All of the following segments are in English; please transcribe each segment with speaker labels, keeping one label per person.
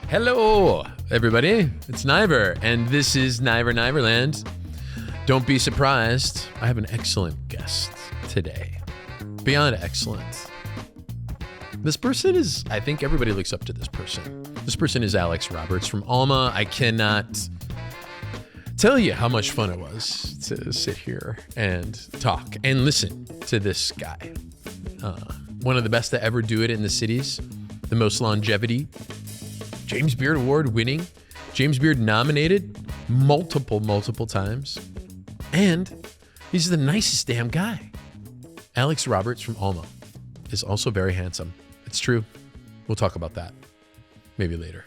Speaker 1: Hello, everybody. It's Niver, and this is Niver Niver Land. Don't be surprised. I have an excellent guest today. Beyond excellent. This person is, I think everybody looks up to this person. This person is Alex Roberts from Alma. I cannot tell you how much fun it was to sit here and talk and listen to this guy. One of the best to ever do it in the cities, the most longevity, James Beard Award winning, James Beard nominated multiple times, and he's the nicest damn guy. Alex Roberts from Alma is also very handsome. It's true. We'll talk about that maybe later.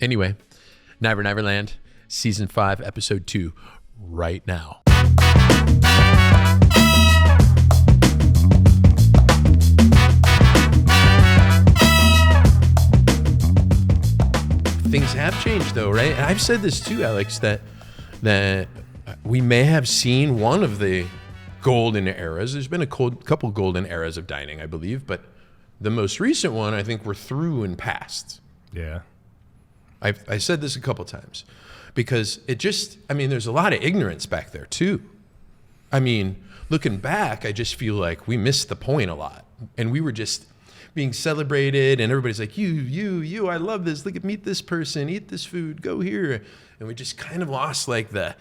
Speaker 1: Anyway, Niver Niver Land, Season 5, Episode 2, right now. Things have changed though, right? And I've said this too, Alex, that we may have seen one of the golden eras. There's been a couple golden eras of dining, I believe, but the most recent one, I think we're through and past.
Speaker 2: Yeah.
Speaker 1: I said this a couple times because there's a lot of ignorance back there too. I mean, looking back, I just feel like we missed the point a lot, and we were just being celebrated, and everybody's like, you, I love this. Look at, meet this person, eat this food, go here. And we just kind of lost like the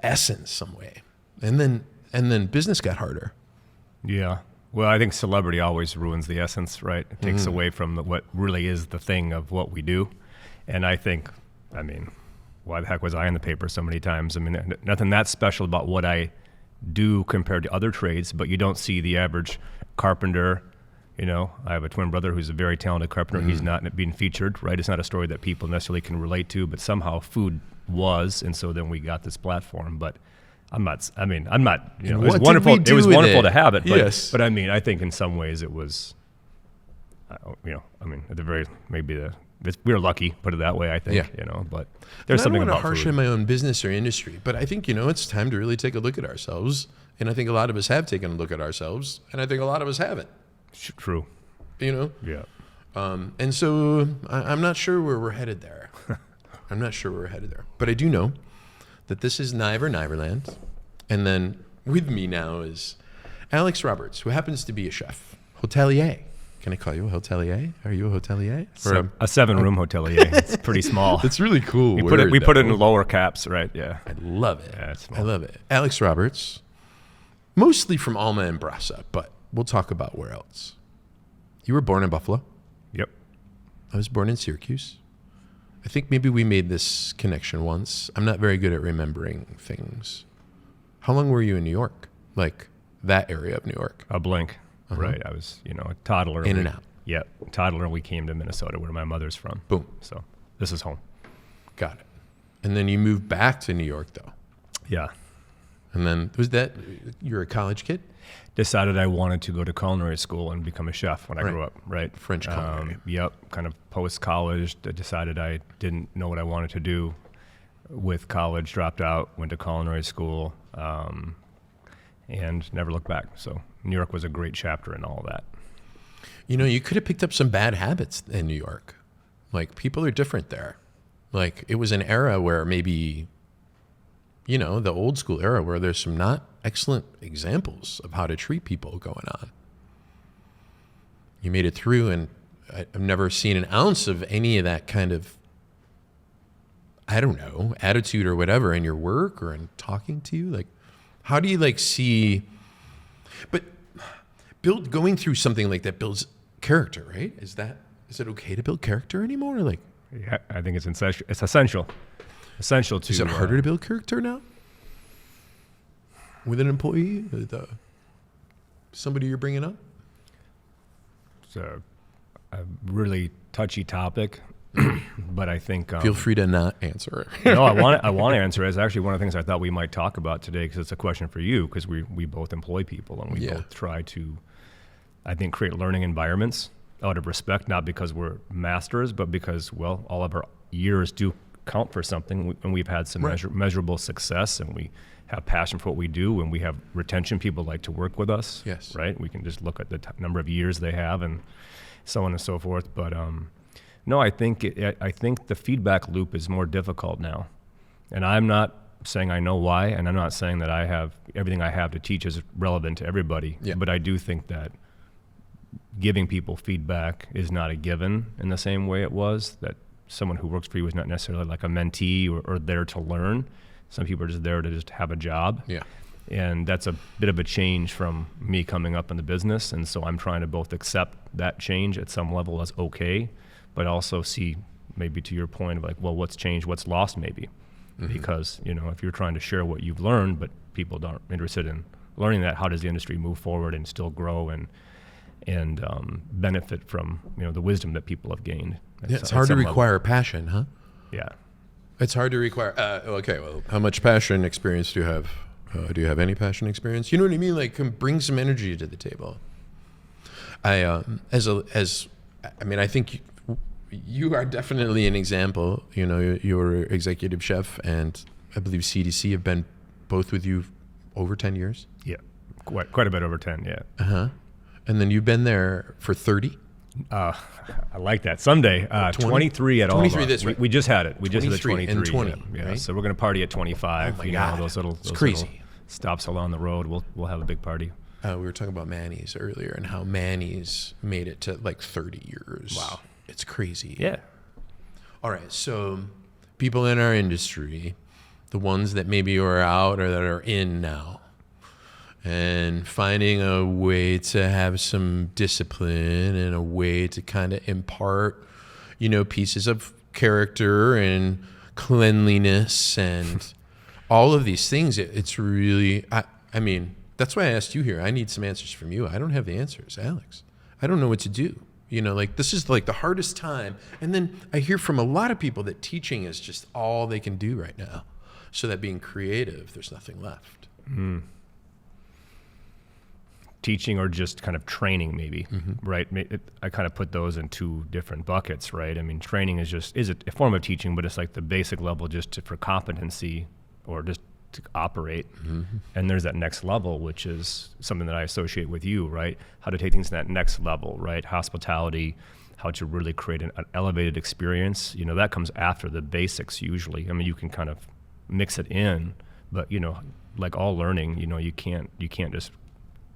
Speaker 1: essence some way. And then business got harder.
Speaker 2: Yeah. Well, I think celebrity always ruins the essence, right? It takes away from what really is the thing of what we do. And I think, why the heck was I in the paper so many times? Nothing that special about what I do compared to other trades, but you don't see the average carpenter. I have a twin brother who's a very talented carpenter. He's not being featured, right? It's not a story that people necessarily can relate to, but somehow food was, and so then we got this platform. But it was wonderful. It was wonderful to have it, but,
Speaker 1: yes.
Speaker 2: But I think in some ways it was, at the very, we were lucky, put it that way, I think, but there's something about food. I don't want to harsh in my own business or industry, but I think, it's time to really take a look at ourselves. And I think a lot of us have taken a look at ourselves, and I think a lot of us haven't. True.
Speaker 1: Yeah. And so I'm not sure where we're headed there. But I do know that this is Niver Niver Land. And then with me now is Alex Roberts, who happens to be a chef, hotelier. Can I call you a hotelier? Are you a hotelier?
Speaker 2: Or a 7-room hotelier. It's pretty small.
Speaker 1: It's really cool.
Speaker 2: We put it in lower caps, right? Yeah.
Speaker 1: I love it.
Speaker 2: Yeah, it's small.
Speaker 1: I love it. Alex Roberts, mostly from Alma and Brasa, but we'll talk about where else. You were born in Buffalo.
Speaker 2: Yep.
Speaker 1: I was born in Syracuse. I think maybe we made this connection once. I'm not very good at remembering things. How long were you in New York? Like that area of New York?
Speaker 2: A blink. Right. I was, a toddler.
Speaker 1: In and out.
Speaker 2: Yeah. Toddler. We came to Minnesota, where my mother's from.
Speaker 1: Boom.
Speaker 2: So this is home.
Speaker 1: Got it. And then you moved back to New York, though.
Speaker 2: Yeah.
Speaker 1: And then you're a college kid?
Speaker 2: Decided I wanted to go to culinary school and become a chef when I grew up, right?
Speaker 1: French culinary.
Speaker 2: Yep. Kind of post-college, decided I didn't know what I wanted to do with college, dropped out, went to culinary school, and never looked back. So New York was a great chapter in all of that.
Speaker 1: You could have picked up some bad habits in New York. Like, people are different there. Like, it was an era where maybe, the old school era where there's some not excellent examples of how to treat people going on. You made it through, and I've never seen an ounce of any of that kind of, I don't know, attitude or whatever in your work or in talking to you. Like, how do you see, but going through something like that builds character, right? Is it okay to build character anymore? Like,
Speaker 2: yeah, I think it's essential. Essential to.
Speaker 1: Is it harder to build character now? With an employee, somebody you're bringing up?
Speaker 2: It's a really touchy topic, but I think
Speaker 1: feel free to not answer it.
Speaker 2: No, I want to answer it. It's actually one of the things I thought we might talk about today, because it's a question for you, because we both employ people, and we both try to, I think, create learning environments out of respect, not because we're masters, but because, all of our years do count for something, and we've had some
Speaker 1: Right.
Speaker 2: measurable success, and we have passion for what we do, and we have retention. People like to work with us.
Speaker 1: Yes.
Speaker 2: Right. We can just look at the number of years they have, and so on and so forth. But no, I think the feedback loop is more difficult now, and I'm not saying I know why, and I'm not saying that I have everything I have to teach is relevant to everybody.
Speaker 1: Yeah.
Speaker 2: But I do think that giving people feedback is not a given in the same way it was, that someone who works for you is not necessarily like a mentee or there to learn. Some people are just there to just have a job.
Speaker 1: Yeah.
Speaker 2: And that's a bit of a change from me coming up in the business. And so I'm trying to both accept that change at some level as okay, but also see, maybe to your point of like, well, what's changed, what's lost maybe. Mm-hmm. Because, if you're trying to share what you've learned, but people aren't interested in learning that, how does the industry move forward and still grow and benefit from, the wisdom that people have gained?
Speaker 1: It's hard to require passion, huh?
Speaker 2: Yeah.
Speaker 1: It's hard to require. Okay, well, how much passion experience do you have? Do you have any passion experience? You know what I mean? Like, bring some energy to the table. I think you are definitely an example. You're executive chef, and I believe CDC have been both with you over 10 years.
Speaker 2: Yeah, quite a bit over 10. Yeah.
Speaker 1: And then you've been there for 30.
Speaker 2: I like that. Someday, 23 at all.
Speaker 1: 23 this week.
Speaker 2: We just had it. We just had the 23
Speaker 1: and 20.
Speaker 2: Yeah.
Speaker 1: Right?
Speaker 2: So we're going to party at 25.
Speaker 1: Oh my God.
Speaker 2: Those
Speaker 1: crazy.
Speaker 2: little stops along the road. We'll have a big party.
Speaker 1: We were talking about Manny's earlier and how Manny's made it to like 30 years.
Speaker 2: Wow.
Speaker 1: It's crazy.
Speaker 2: Yeah.
Speaker 1: All right. So people in our industry, the ones that maybe are out or that are in now, and finding a way to have some discipline and a way to kind of impart, pieces of character and cleanliness and all of these things. It's really, I mean, that's why I asked you here. I need some answers from you. I don't have the answers, Alex. I don't know what to do. This is like the hardest time. And then I hear from a lot of people that teaching is just all they can do right now. So that being creative, there's nothing left.
Speaker 2: Mm. Teaching or just kind of training, maybe, right? I kind of put those in two different buckets, right? I mean, training is a form of teaching, but it's like the basic level just for competency or just to operate. Mm-hmm. And there's that next level, which is something that I associate with you, right? How to take things to that next level, right? Hospitality, how to really create an elevated experience. That comes after the basics usually. I mean, you can kind of mix it in, but like all learning, you can't just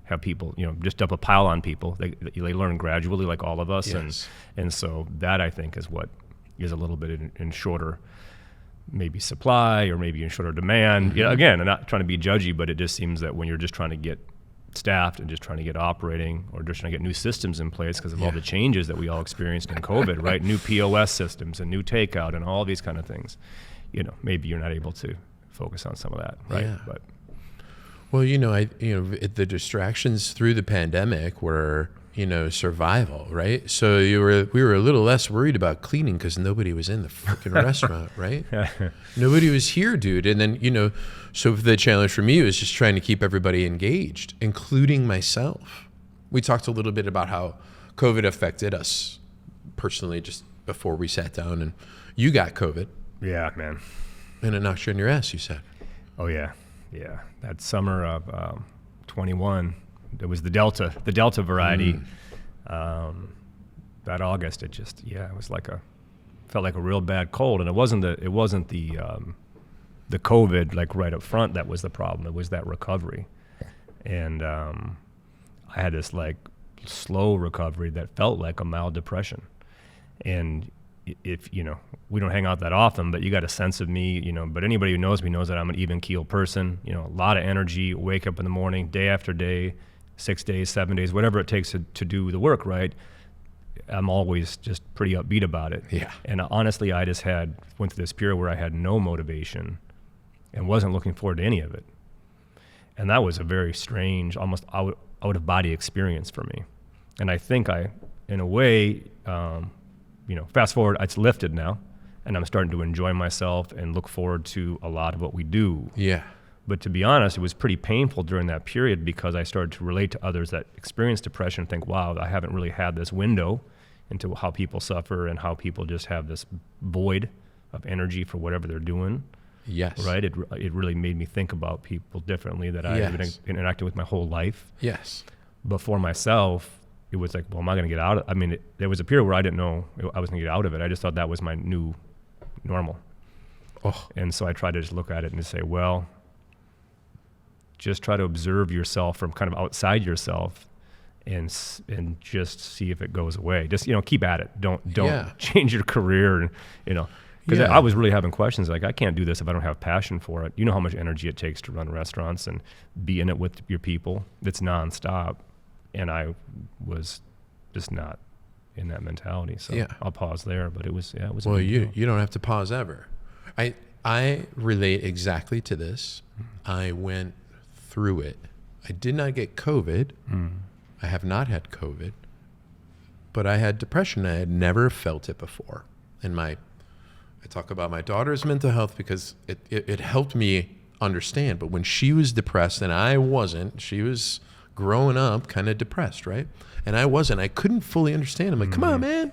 Speaker 2: have people, just dump a pile on people. They learn gradually, like all of us.
Speaker 1: Yes.
Speaker 2: And so that, I think, is what is a little bit in shorter, maybe supply or maybe in shorter demand. Mm-hmm. Again, I'm not trying to be judgy, but it just seems that when you're just trying to get staffed and just trying to get operating or just trying to get new systems in place because of all the changes that we all experienced in COVID, right? New POS systems and new takeout and all these kind of things, maybe you're not able to focus on some of that, right?
Speaker 1: Yeah.
Speaker 2: But
Speaker 1: well, the distractions through the pandemic were, survival, right? So we were a little less worried about cleaning because nobody was in the freaking restaurant, right? Nobody was here, dude. And then, so the challenge for me was just trying to keep everybody engaged, including myself. We talked a little bit about how COVID affected us personally just before we sat down, and you got COVID.
Speaker 2: Yeah, man.
Speaker 1: And it knocked you on your ass, you said.
Speaker 2: Oh, yeah. Yeah. That summer of 21, it was the Delta variety. That August, it was felt like a real bad cold. And it wasn't the COVID like right up front that was the problem. It was that recovery. And I had this like slow recovery that felt like a mild depression. And if we don't hang out that often, but you got a sense of me, but anybody who knows me knows that I'm an even keel person, a lot of energy, wake up in the morning, day after day, 6 days, 7 days, whatever it takes to do the work, right? I'm always just pretty upbeat about it.
Speaker 1: Yeah.
Speaker 2: And honestly, I just went through this period where I had no motivation and wasn't looking forward to any of it. And that was a very strange, almost out of body experience for me. And I think in a way, fast forward, it's lifted now, and I'm starting to enjoy myself and look forward to a lot of what we do.
Speaker 1: Yeah.
Speaker 2: But to be honest, it was pretty painful during that period because I started to relate to others that experience depression and think, wow, I haven't really had this window into how people suffer and how people just have this void of energy for whatever they're doing.
Speaker 1: Yes.
Speaker 2: Right. It really made me think about people differently that I had been interacting with my whole life.
Speaker 1: Yes.
Speaker 2: But for myself, it was like, well, am I going to get out of? I mean, there was a period where I didn't know I was going to get out of it. I just thought that was my new normal.
Speaker 1: Oh.
Speaker 2: And so I tried to just look at it and just say, well, just try to observe yourself from kind of outside yourself, and just see if it goes away. Just keep at it. Don't change your career, and because I was really having questions like, I can't do this if I don't have passion for it. You know how much energy it takes to run restaurants and be in it with your people. It's nonstop, and I was just not in that mentality. So I'll pause there. But it was
Speaker 1: well, you don't have to pause ever. I relate exactly to this. I went through it. I did not get COVID. I have not had COVID, but I had depression. I had never felt it before. And I talk about my daughter's mental health because it helped me understand. But when she was depressed and I wasn't, she was growing up kind of depressed, right? And I wasn't. I couldn't fully understand. I'm like, come on, man.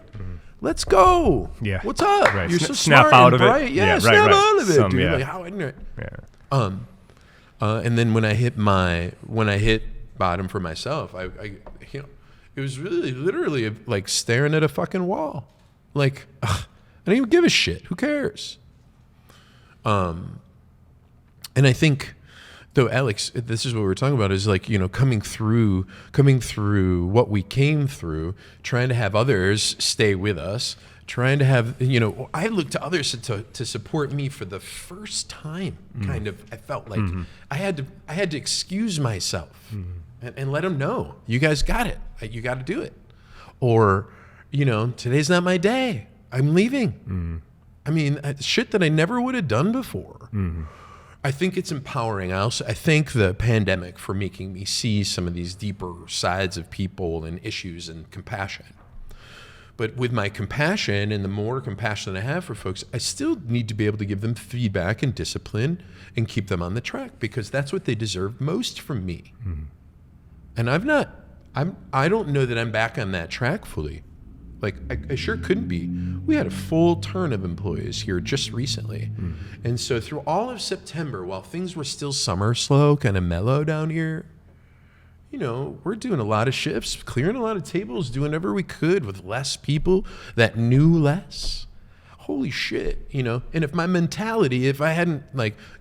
Speaker 1: Let's go.
Speaker 2: Yeah.
Speaker 1: What's up?
Speaker 2: Right.
Speaker 1: You're so
Speaker 2: snap
Speaker 1: smart
Speaker 2: out
Speaker 1: and
Speaker 2: of
Speaker 1: bright.
Speaker 2: it.
Speaker 1: Yeah, snap out of it, dude. Like, how ignorant.
Speaker 2: Yeah.
Speaker 1: And then when I hit bottom for myself, I it was really literally like staring at a fucking wall. Like, I don't even give a shit. Who cares? And I think, though, Alex, this is what we're talking about, is like, coming through what we came through, trying to have others stay with us, trying to have, I looked to others to support me for the first time. Kind of, I felt like I had to excuse myself and let them know, you guys got it. You got to do it. Or, today's not my day. I'm leaving. I mean, shit that I never would have done before. I think it's empowering. I thank the pandemic for making me see some of these deeper sides of people and issues and compassion. But with my compassion and the more compassion that I have for folks, I still need to be able to give them feedback and discipline and keep them on the track, because that's what they deserve most from me. And I don't know that I'm back on that track fully. Like, I sure couldn't be. We had a full turn of employees here just recently. And so through all of September, while things were still summer slow, kind of mellow down here, we're doing a lot of shifts, clearing a lot of tables, doing whatever we could with less people that knew less. Holy shit, And if my mentality, if I hadn't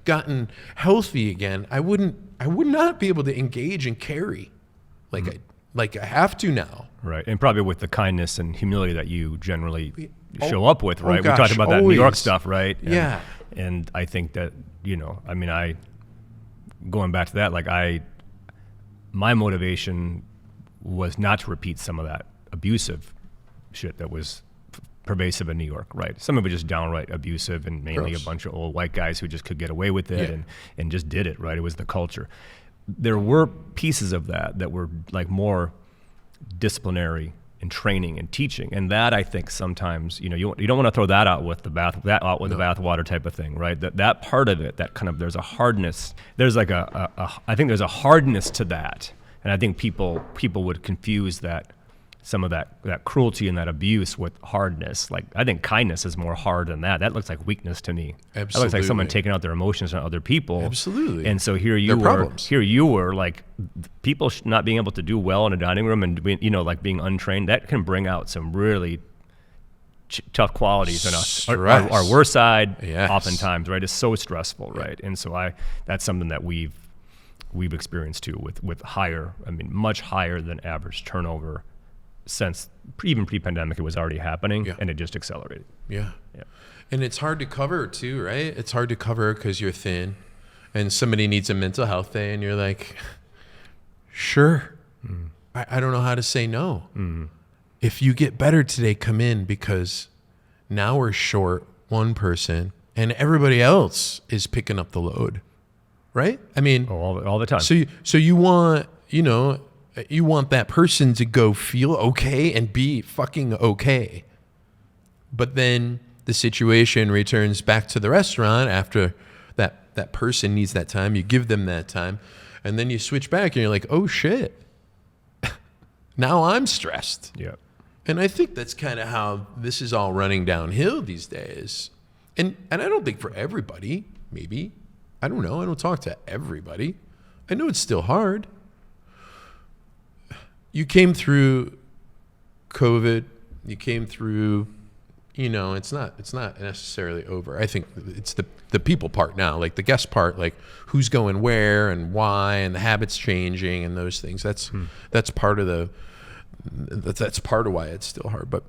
Speaker 1: gotten healthy again, I would not be able to engage and carry like I have to now.
Speaker 2: Right. And probably with the kindness and humility that you generally show up with, right?
Speaker 1: Gosh,
Speaker 2: we talked about that
Speaker 1: always.
Speaker 2: New York stuff, right?
Speaker 1: Yeah.
Speaker 2: And I think that, going back to that, my motivation was not to repeat some of that abusive shit that was pervasive in New York, right? Some of it just downright abusive, and mainly a bunch of old white guys who just could get away with it and just did it, right? It was the culture. There were pieces of that were more disciplinary and training and teaching, and that I think sometimes you don't want to throw that out with the bathwater type of thing, right? That part of it, that kind of, there's a hardness. There's I think there's a hardness to that, and I think people would confuse that, some of that cruelty and that abuse with hardness. Like, I think kindness is more hard than that. That looks like weakness to me.
Speaker 1: Absolutely.
Speaker 2: That looks like someone taking out their emotions on other people.
Speaker 1: Absolutely.
Speaker 2: And so here you were like, people not being able to do well in a dining room and being untrained, that can bring out some really tough qualities in us. Our worst side, oftentimes, right? Is so stressful, right? And so that's something that we've experienced too, with higher, much higher than average turnover. Since even pre-pandemic, it was already happening, and it just accelerated. Yeah.
Speaker 1: And it's hard to cover too, right? It's hard to cover because you're thin, and somebody needs a mental health day, and you're like, sure. I don't know how to say no. If you get better today, come in, because now we're short one person, and everybody else is picking up the load, right?
Speaker 2: All the time.
Speaker 1: So you want, you want that person to go feel okay and be fucking okay. But then the situation returns back to the restaurant after that person needs that time. You give them that time, and then you switch back and you're like, oh shit, now I'm stressed.
Speaker 2: Yeah.
Speaker 1: And I think that's kind of how this is all running downhill these days. And I don't think for everybody, maybe. I don't know. I don't talk to everybody. I know it's still hard. You came through COVID. You came through, it's not necessarily over. I think it's the people part now, like the guest part, like who's going where and why and the habits changing and those things. That's part of that's part of why it's still hard. But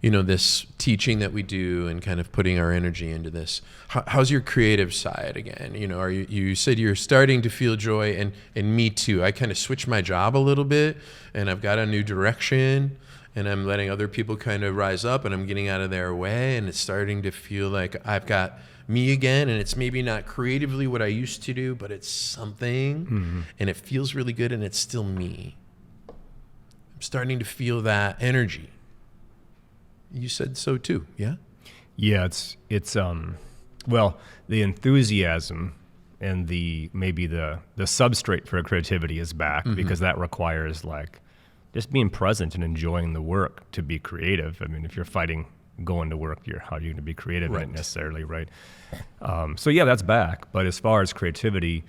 Speaker 1: this teaching that we do and kind of putting our energy into this. How's your creative side again? Are you said you're starting to feel joy, and me too. I kind of switched my job a little bit, and I've got a new direction, and I'm letting other people kind of rise up, and I'm getting out of their way, and it's starting to feel like I've got me again, and it's maybe not creatively what I used to do, but it's something, and it feels really good, and it's still me. I'm starting to feel that energy. You said so too, yeah?
Speaker 2: Yeah, it's well, the enthusiasm and maybe the substrate for creativity is back, because that requires like just being present and enjoying the work to be creative. I mean, if you're fighting going to work, how are you going to be creative in it necessarily, right? So yeah, that's back. But as far as creativity,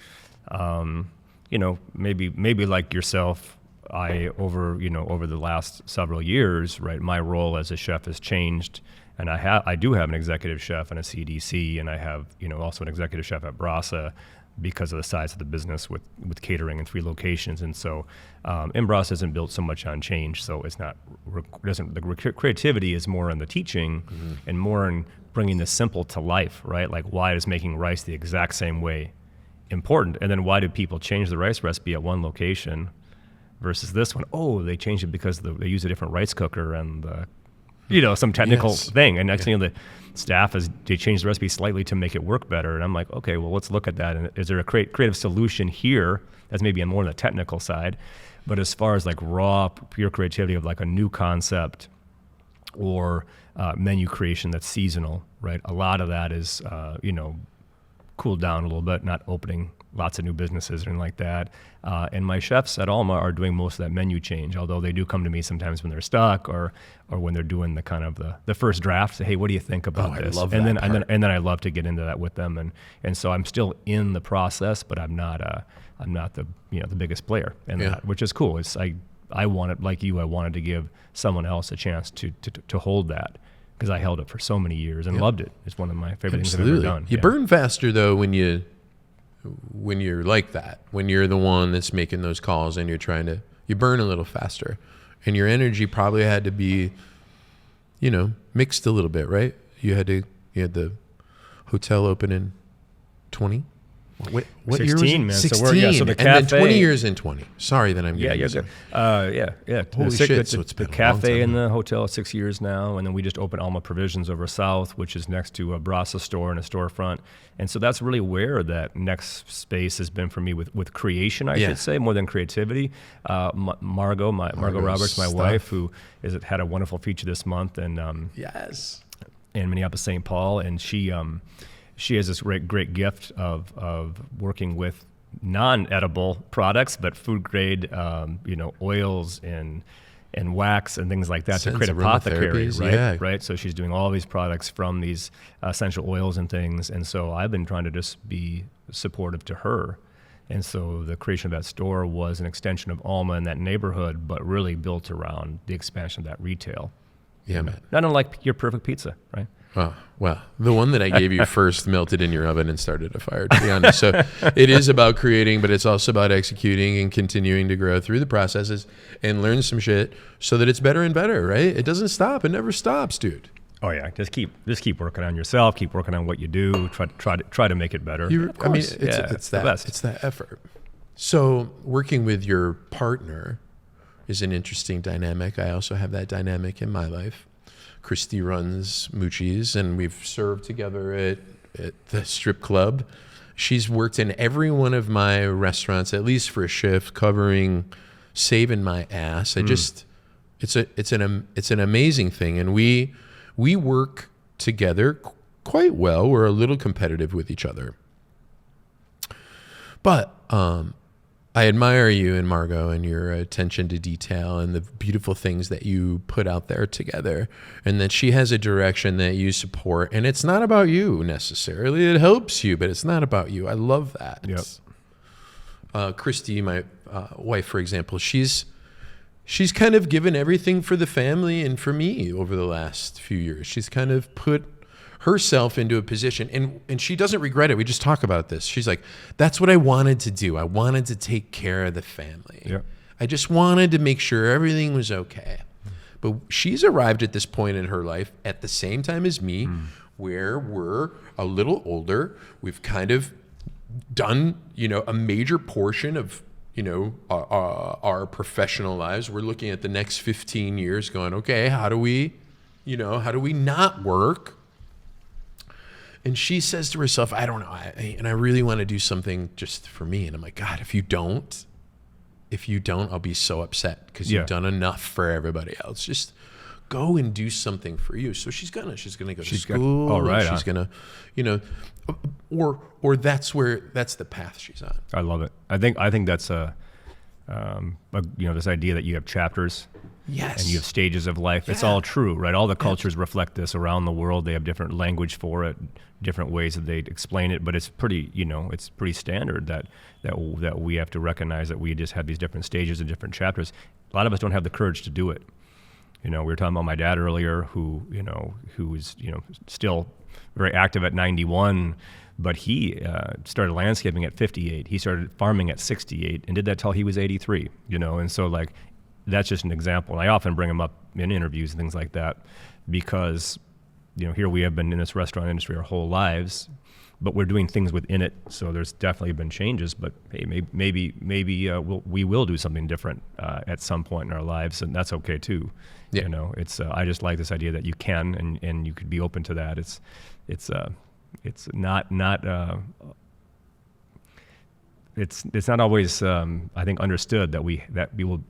Speaker 2: maybe like yourself, over the last several years, right, my role as a chef has changed, and I do have an executive chef and a CDC, and I have also an executive chef at Brasa because of the size of the business with catering and 3 locations, and so and Brasa isn't built so much on change, so it's not the creativity is more in the teaching and more in bringing the simple to life, right? Like, why is making rice the exact same way important, and then why do people change the rice recipe at one location versus this one? Oh, they changed it because they use a different rice cooker and some technical thing. And next thing the staff they changed the recipe slightly to make it work better. And I'm like, okay, well, let's look at that. And is there a creative solution here that's maybe more on the technical side? But as far as like raw, pure creativity of like a new concept or menu creation that's seasonal, right? A lot of that is, cooled down a little bit, not opening lots of new businesses or anything like that. And my chefs at Alma are doing most of that menu change, although they do come to me sometimes when they're stuck or when they're doing the kind of the first draft, say, hey, what do you think about this?
Speaker 1: I love
Speaker 2: and
Speaker 1: that
Speaker 2: then I love to get into that with them. And so I'm still in the process, but I'm not the biggest player in that, which is cool. It's I wanted, like you, I wanted to give someone else a chance to hold that, because I held it for so many years and loved it. It's one of my favorite things I've ever done.
Speaker 1: You burn faster though when you're like that, when you're the one that's making those calls and you burn a little faster, and your energy probably had to be, mixed a little bit, right? You had the hotel open in 20. What
Speaker 2: 16,
Speaker 1: year was it?
Speaker 2: Man.
Speaker 1: 16,
Speaker 2: so the
Speaker 1: and
Speaker 2: cafe,
Speaker 1: then 20 years in 20. Sorry that I'm getting
Speaker 2: good.
Speaker 1: Holy shit, so it's been
Speaker 2: the
Speaker 1: a
Speaker 2: cafe
Speaker 1: long time.
Speaker 2: and the hotel 6 years now, and then we just opened Alma Provisions over south, which is next to a Brasa store and a storefront. And so that's really where that next space has been for me with creation, I should say, more than creativity. Margot Roberts, my wife, who had a wonderful feature this month, and in Minneapolis, St. Paul, and she has this great gift of working with non-edible products, but food grade, oils and wax and things like that to create apothecary, right?
Speaker 1: Yeah.
Speaker 2: Right. So she's doing all these products from these essential oils and things, and so I've been trying to just be supportive to her. And so the creation of that store was an extension of Alma in that neighborhood, but really built around the expansion of that retail.
Speaker 1: Yeah, man.
Speaker 2: Not unlike your perfect pizza, right?
Speaker 1: Oh, well, the one that I gave you first melted in your oven and started a fire, to be honest. So it is about creating, but it's also about executing and continuing to grow through the processes and learn some shit so that it's better and better, right? It doesn't stop. It never stops, dude.
Speaker 2: Oh yeah, just keep working on yourself. Keep working on what you do. Try to make it better.
Speaker 1: It's that effort. So working with your partner is an interesting dynamic. I also have that dynamic in my life. Christy runs Mucci's, and we've served together at the strip club. She's worked in every one of my restaurants, at least for a shift, saving my ass. It's an amazing thing, and we work together quite well. We're a little competitive with each other, but I admire you and Margot and your attention to detail and the beautiful things that you put out there together, and that she has a direction that you support. And it's not about you necessarily. It helps you, but it's not about you. I love that.
Speaker 2: Yep.
Speaker 1: Christy, my wife, for example, she's kind of given everything for the family and for me over the last few years. She's kind of put herself into a position, and she doesn't regret it. We just talk about this. She's like, that's what I wanted to do. I wanted to take care of the family.
Speaker 2: Yep.
Speaker 1: I just wanted to make sure everything was okay. But she's arrived at this point in her life at the same time as me, where we're a little older. We've kind of done, a major portion of, our professional lives. We're looking at the next 15 years going, okay, how do we not work? And she says to herself, I don't know, and I really want to do something just for me. And I'm like, God, if you don't, I'll be so upset because you've done enough for everybody else. Just go and do something for you. So she's gonna go to school. She's gonna, or that's the path she's on.
Speaker 2: I love it. I think that's this idea that you have chapters.
Speaker 1: Yes.
Speaker 2: And you have stages of life. Yeah. It's all true, right? All the cultures reflect this around the world. They have different language for it, different ways that they explain it, but it's pretty, it's pretty standard that we have to recognize that we just have these different stages and different chapters. A lot of us don't have the courage to do it. We were talking about my dad earlier, who was, still very active at 91, but he started landscaping at 58. He started farming at 68 and did that till he was 83, and so that's just an example. And I often bring them up in interviews and things like that because, here we have been in this restaurant industry our whole lives, but we're doing things within it. So there's definitely been changes, but hey, maybe we will do something different at some point in our lives, and that's okay too. Yeah. It's I just like this idea that you can and you could be open to that. It's not it's not always I think understood that we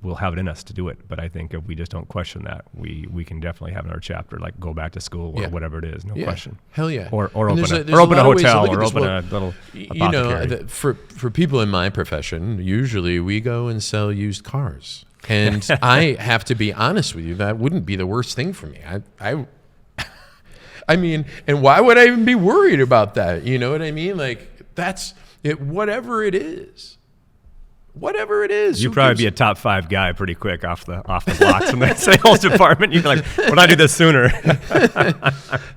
Speaker 2: will have it in us to do it, but I think if we just don't question that, we can definitely have in our chapter, like go back to school or whatever it is, no question.
Speaker 1: Hell yeah.
Speaker 2: Or open a hotel or open a little apothecary.
Speaker 1: For people in my profession, usually we go and sell used cars, and I have to be honest with you, that wouldn't be the worst thing for me. I mean, and why would I even be worried about that? You know what I mean? Like, that's it. Whatever it is.
Speaker 2: You'd probably be a top 5 guy pretty quick off the blocks in that sales department. You'd be like, "Why not do this sooner?"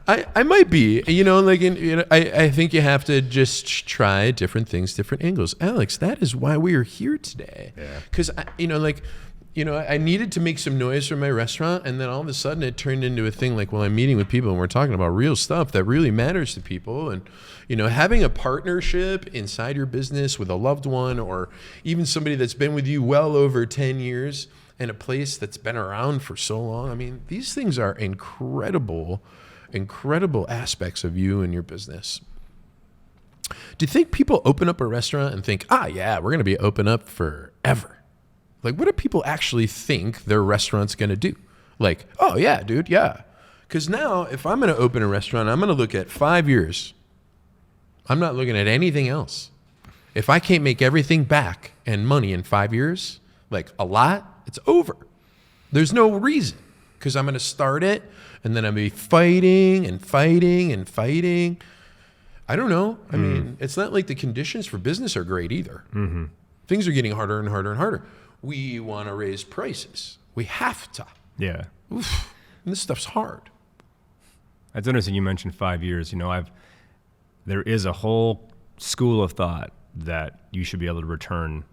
Speaker 1: I might be. I think you have to just try different things, different angles. Alex, that is why we are here today. Because I needed to make some noise for my restaurant, and then all of a sudden it turned into a thing like, well, I'm meeting with people and we're talking about real stuff that really matters to people. And, having a partnership inside your business with a loved one or even somebody that's been with you well over 10 years and a place that's been around for so long. I mean, these things are incredible aspects of you and your business. Do you think people open up a restaurant and think, we're going to be open up forever? Like, what do people actually think their restaurant's going to do? Like, oh, yeah, dude, yeah. Because now, if I'm going to open a restaurant, I'm going to look at 5 years. I'm not looking at anything else. If I can't make everything back and money in 5 years, like a lot, it's over. There's no reason. Because I'm going to start it, and then I'm going to be fighting and fighting and fighting. I don't know. I mean, it's not like the conditions for business are great either. Mm-hmm. Things are getting harder and harder and harder. We want to raise prices. We have to.
Speaker 2: Yeah.
Speaker 1: Oof. And this stuff's hard.
Speaker 2: That's interesting you mentioned 5 years. There is a whole school of thought that you should be able to return,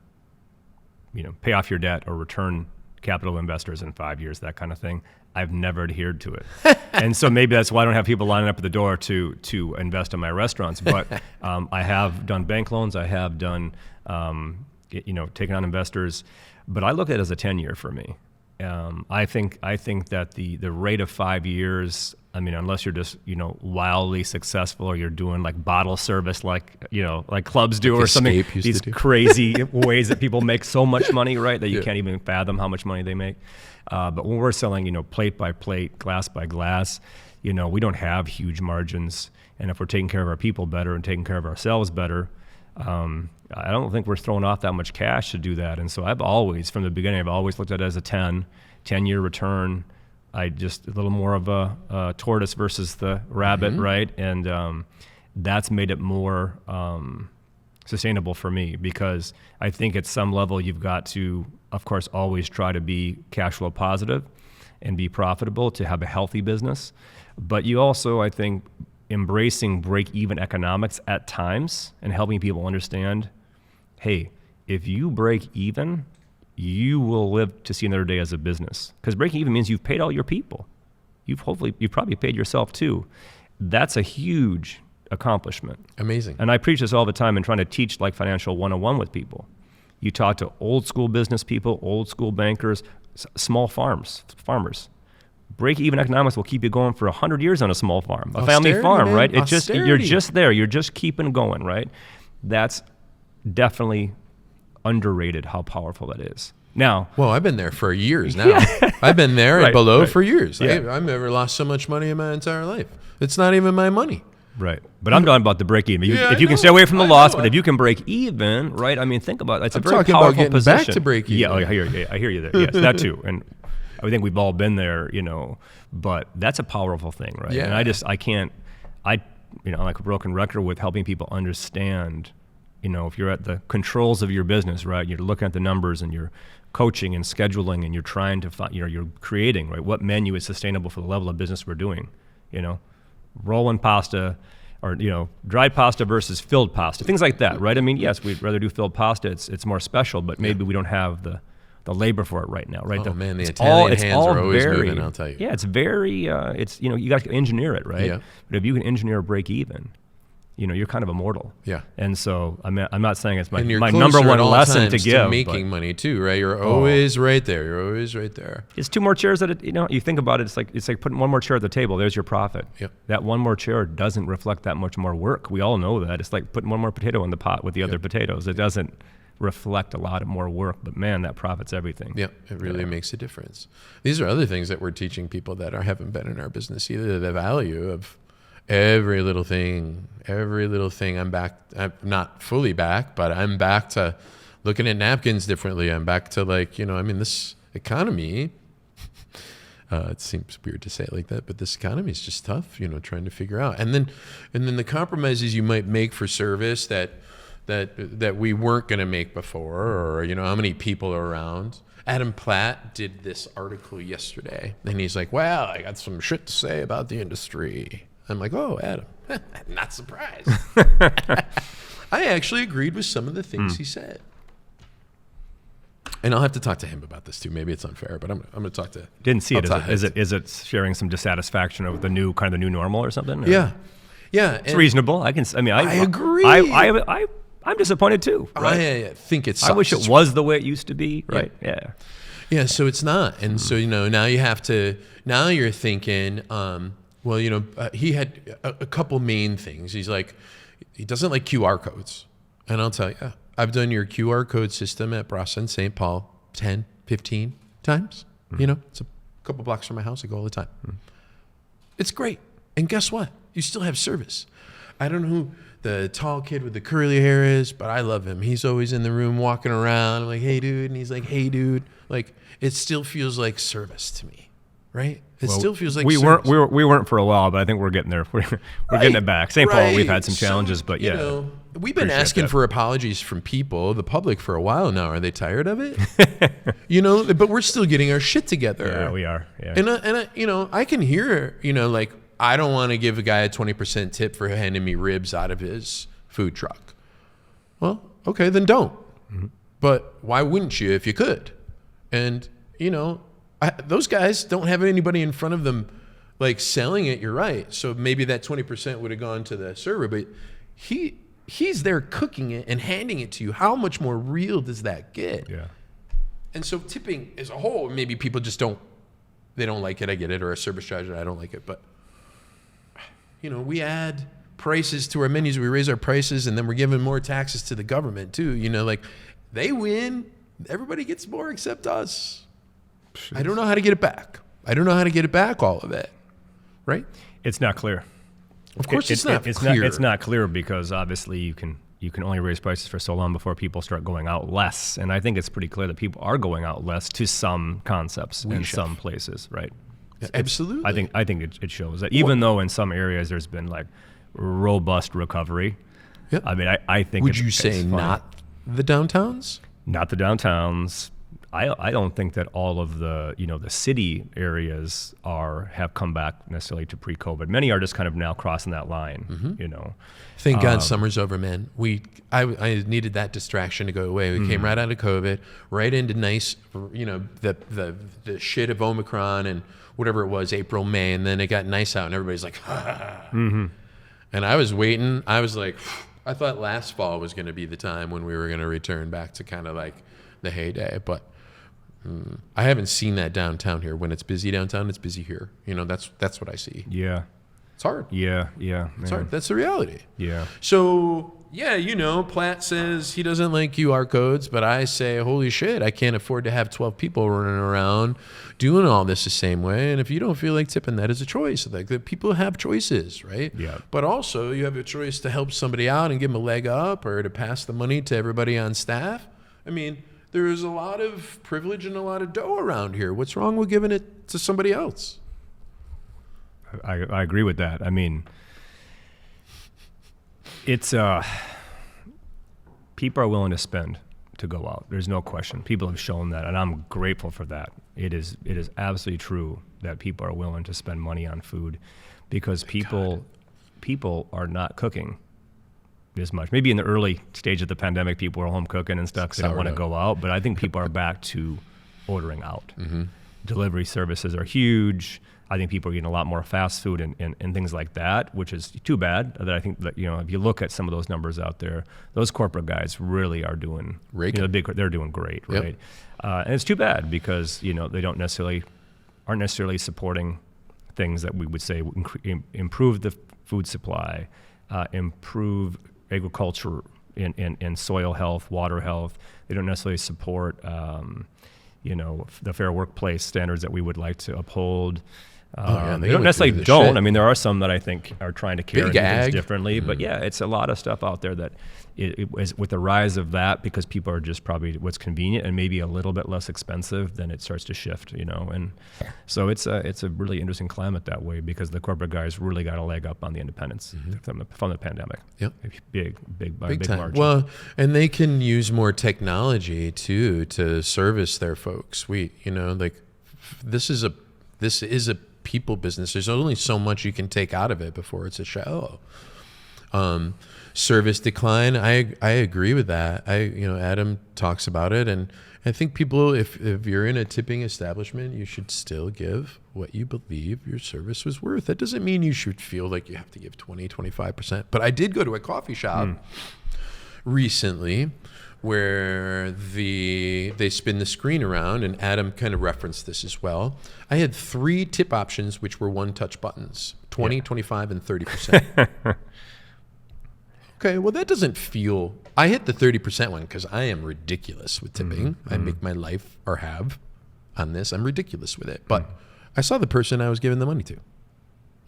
Speaker 2: pay off your debt or return capital investors in 5 years, that kind of thing. I've never adhered to it. And so maybe that's why I don't have people lining up at the door to invest in my restaurants. But I have done bank loans. I have done, taken on investors. But I look at it as a 10-year for me. I think that the rate of 5 years, I mean, unless you're just, wildly successful or you're doing like bottle service like clubs do or something, these crazy ways that people make so much money, right, that you can't even fathom how much money they make. But when we're selling, plate by plate, glass by glass, we don't have huge margins. And if we're taking care of our people better and taking care of ourselves better, I don't think we're throwing off that much cash to do that. And so I've always, from the beginning, I've always looked at it as a 10-year return. I just a little more of a tortoise versus the rabbit, right? And that's made it more sustainable for me, because I think at some level you've got to, of course, always try to be cash flow positive and be profitable to have a healthy business. But you also, I think, embracing break-even economics at times and helping people understand, hey, if you break even, you will live to see another day as a business. Because breaking even means you've paid all your people. You've probably paid yourself too. That's a huge accomplishment.
Speaker 1: Amazing.
Speaker 2: And I preach this all the time in trying to teach like financial 101 with people. You talk to old school business people, old school bankers, small farmers. Break-even economics will keep you going for 100 years on a small farm, a family farm, man. Right? You're just there. You're just keeping going, right? That's definitely underrated how powerful that is. Now,
Speaker 1: well, I've been there for years now. I've been there and below for years.
Speaker 2: Yeah.
Speaker 1: I've never lost so much money in my entire life. It's not even my money.
Speaker 2: Right. But I'm talking about the break even. If you can stay away from the loss, but if you can break even, right? I mean, think about it. It's a very powerful position.
Speaker 1: Back to break even.
Speaker 2: Yeah, I hear you there. Yes, that too. And I think we've all been there, but that's a powerful thing, right?
Speaker 1: Yeah.
Speaker 2: And I'm like a broken record with helping people understand, if you're at the controls of your business, right? You're looking at the numbers and you're coaching and scheduling and you're trying to find, you're creating, right? What menu is sustainable for the level of business we're doing, rolling pasta or, dried pasta versus filled pasta, things like that, right? I mean, yes, we'd rather do filled past. It's more special, but maybe we don't have the labor for it right now, right?
Speaker 1: Oh man, the Italian hands are always moving, I'll tell you.
Speaker 2: Yeah, it's very, you got to engineer it, right?
Speaker 1: Yeah.
Speaker 2: But if you can engineer a break even, you're kind of immortal. Yeah. And so I'm not saying it's my number one lesson to give.
Speaker 1: Making money too, right? You're always right there. You're always right there.
Speaker 2: It's two more chairs you think about it. It's like putting one more chair at the table. There's your profit.
Speaker 1: Yep.
Speaker 2: That one more chair doesn't reflect that much more work. We all know that. It's like putting one more potato in the pot with the other potatoes. It doesn't reflect a lot of more work, but man, that profit's everything.
Speaker 1: Yeah, it really makes a difference. These are other things that we're teaching people that haven't been in our business either. The value of every little thing. I'm not fully back, but I'm back to looking at napkins differently. I'm back to this economy. It seems weird to say it like that, but this economy is just tough, trying to figure out. And then the compromises you might make for service that we weren't going to make before, or how many people are around. Adam Platt did this article yesterday, and he's like, well, I got some shit to say about the industry. I'm like, oh, Adam, I'm not surprised. I actually agreed with some of the things he said. And I'll have to talk to him about this too. Maybe it's unfair, but I'm going to talk to.
Speaker 2: Didn't see it. Is it sharing some dissatisfaction of the new normal or something? Or?
Speaker 1: Yeah.
Speaker 2: It's reasonable. I
Speaker 1: agree.
Speaker 2: I'm disappointed too. Right?
Speaker 1: I think it's.
Speaker 2: I wish it was the way it used to be. Right. Yeah.
Speaker 1: Yeah. So it's not, and so now you have to. Now you're thinking. He had a couple main things. He's like, he doesn't like QR codes, and I'll tell you, I've done your QR code system at Brosson St. Paul 10, 15 times. It's a couple blocks from my house. I go all the time. It's great, and guess what? You still have service. I don't know who the tall kid with the curly hair is, but I love him. He's always in the room walking around. I'm like, hey, dude. And he's like, hey, dude. Like, it still feels like service to me, right? It still feels like service.
Speaker 2: We weren't for a while, but I think we're getting there. We're getting it back. St. Paul, we've had some challenges, but yeah.
Speaker 1: We've been asking for apologies from people, the public, for a while now. Are they tired of it? But we're still getting our shit together.
Speaker 2: Yeah, we are. Yeah.
Speaker 1: And I can hear, I don't want to give a guy a 20% tip for handing me ribs out of his food truck. Well, okay, then don't. Mm-hmm. But why wouldn't you if you could? And, those guys don't have anybody in front of them like selling it. You're right. So maybe that 20% would have gone to the server, but he's there cooking it and handing it to you. How much more real does that get?
Speaker 2: Yeah.
Speaker 1: And so tipping as a whole, maybe people just don't like it. I get it. Or a service charge, I don't like it. But we add prices to our menus. We raise our prices, and then we're giving more taxes to the government too. They win. Everybody gets more except us. Jeez. I don't know how to get it back. All of it. Right?
Speaker 2: It's not clear.
Speaker 1: Of course it's not clear.
Speaker 2: It's not clear because obviously you can you can only raise prices for so long before people start going out less. And I think it's pretty clear that people are going out less to some concepts in some places, right?
Speaker 1: Yeah, absolutely.
Speaker 2: I think it shows that even though in some areas there's been like robust recovery.
Speaker 1: Yep.
Speaker 2: I mean, I think.
Speaker 1: Would you say not the downtowns?
Speaker 2: Not the downtowns. I don't think that all of the the city areas have come back necessarily to pre-COVID. Many are just kind of now crossing that line.
Speaker 1: Thank God summer's over, man. I needed that distraction to go away. We came right out of COVID, right into nice, the shit of Omicron and whatever it was, April, May, and then it got nice out and everybody's like, and I was waiting. I was like, I thought last fall was going to be the time when we were going to return back to kind of like the heyday, but I haven't seen that downtown here. When it's busy downtown, it's busy here. That's what I see.
Speaker 2: Yeah.
Speaker 1: It's hard.
Speaker 2: Yeah.
Speaker 1: It's hard. That's the reality.
Speaker 2: Yeah.
Speaker 1: So, Platt says he doesn't like QR codes, but I say, holy shit, I can't afford to have 12 people running around doing all this the same way. And if you don't feel like tipping, that is a choice. Like, the people have choices, right?
Speaker 2: Yeah.
Speaker 1: But also, you have a choice to help somebody out and give them a leg up or to pass the money to everybody on staff. I mean, there is a lot of privilege and a lot of dough around here. What's wrong with giving it to somebody else?
Speaker 2: I agree with that. I mean, it's people are willing to spend to go out. There's no question. People have shown that, and I'm grateful for that. It is absolutely true that people are willing to spend money on food because people are not cooking as much. Maybe in the early stage of the pandemic, people were home cooking and stuff because they don't want to go out. But I think people are back to ordering out. Delivery services are huge. I think people are getting a lot more fast food and things like that, which is too bad. That I think that if you look at some of those numbers out there, those corporate guys really are doing they're doing great, right?
Speaker 1: Yep.
Speaker 2: And it's too bad because they aren't necessarily supporting things that we would say improve the food supply, improve agriculture in soil health, water health. They don't necessarily support the fair workplace standards that we would like to uphold. They don't necessarily don't. Shit. I mean, there are some that I think are trying to carry things differently. But yeah, it's a lot of stuff out there that it is with the rise of that, because people are just probably what's convenient and maybe a little bit less expensive, then it starts to shift, And so it's a really interesting climate that way because the corporate guys really got a leg up on the independents from the pandemic.
Speaker 1: Yep.
Speaker 2: Big
Speaker 1: time.
Speaker 2: margin.
Speaker 1: Well, and they can use more technology too to service their folks. This is a people business. There's only so much you can take out of it before it's a show. Service decline. I agree with that. Adam talks about it, and I think people, if you're in a tipping establishment, you should still give what you believe your service was worth. That doesn't mean you should feel like you have to give 20-25%. But I did go to a coffee shop recently where they spin the screen around, and Adam kind of referenced this as well. I had 3 tip options, which were one-touch buttons, 20, 25, and 30%. Okay, well, that doesn't feel... I hit the 30% one because I am ridiculous with tipping. I make my life, or have, on this. I'm ridiculous with it. But I saw the person I was giving the money to.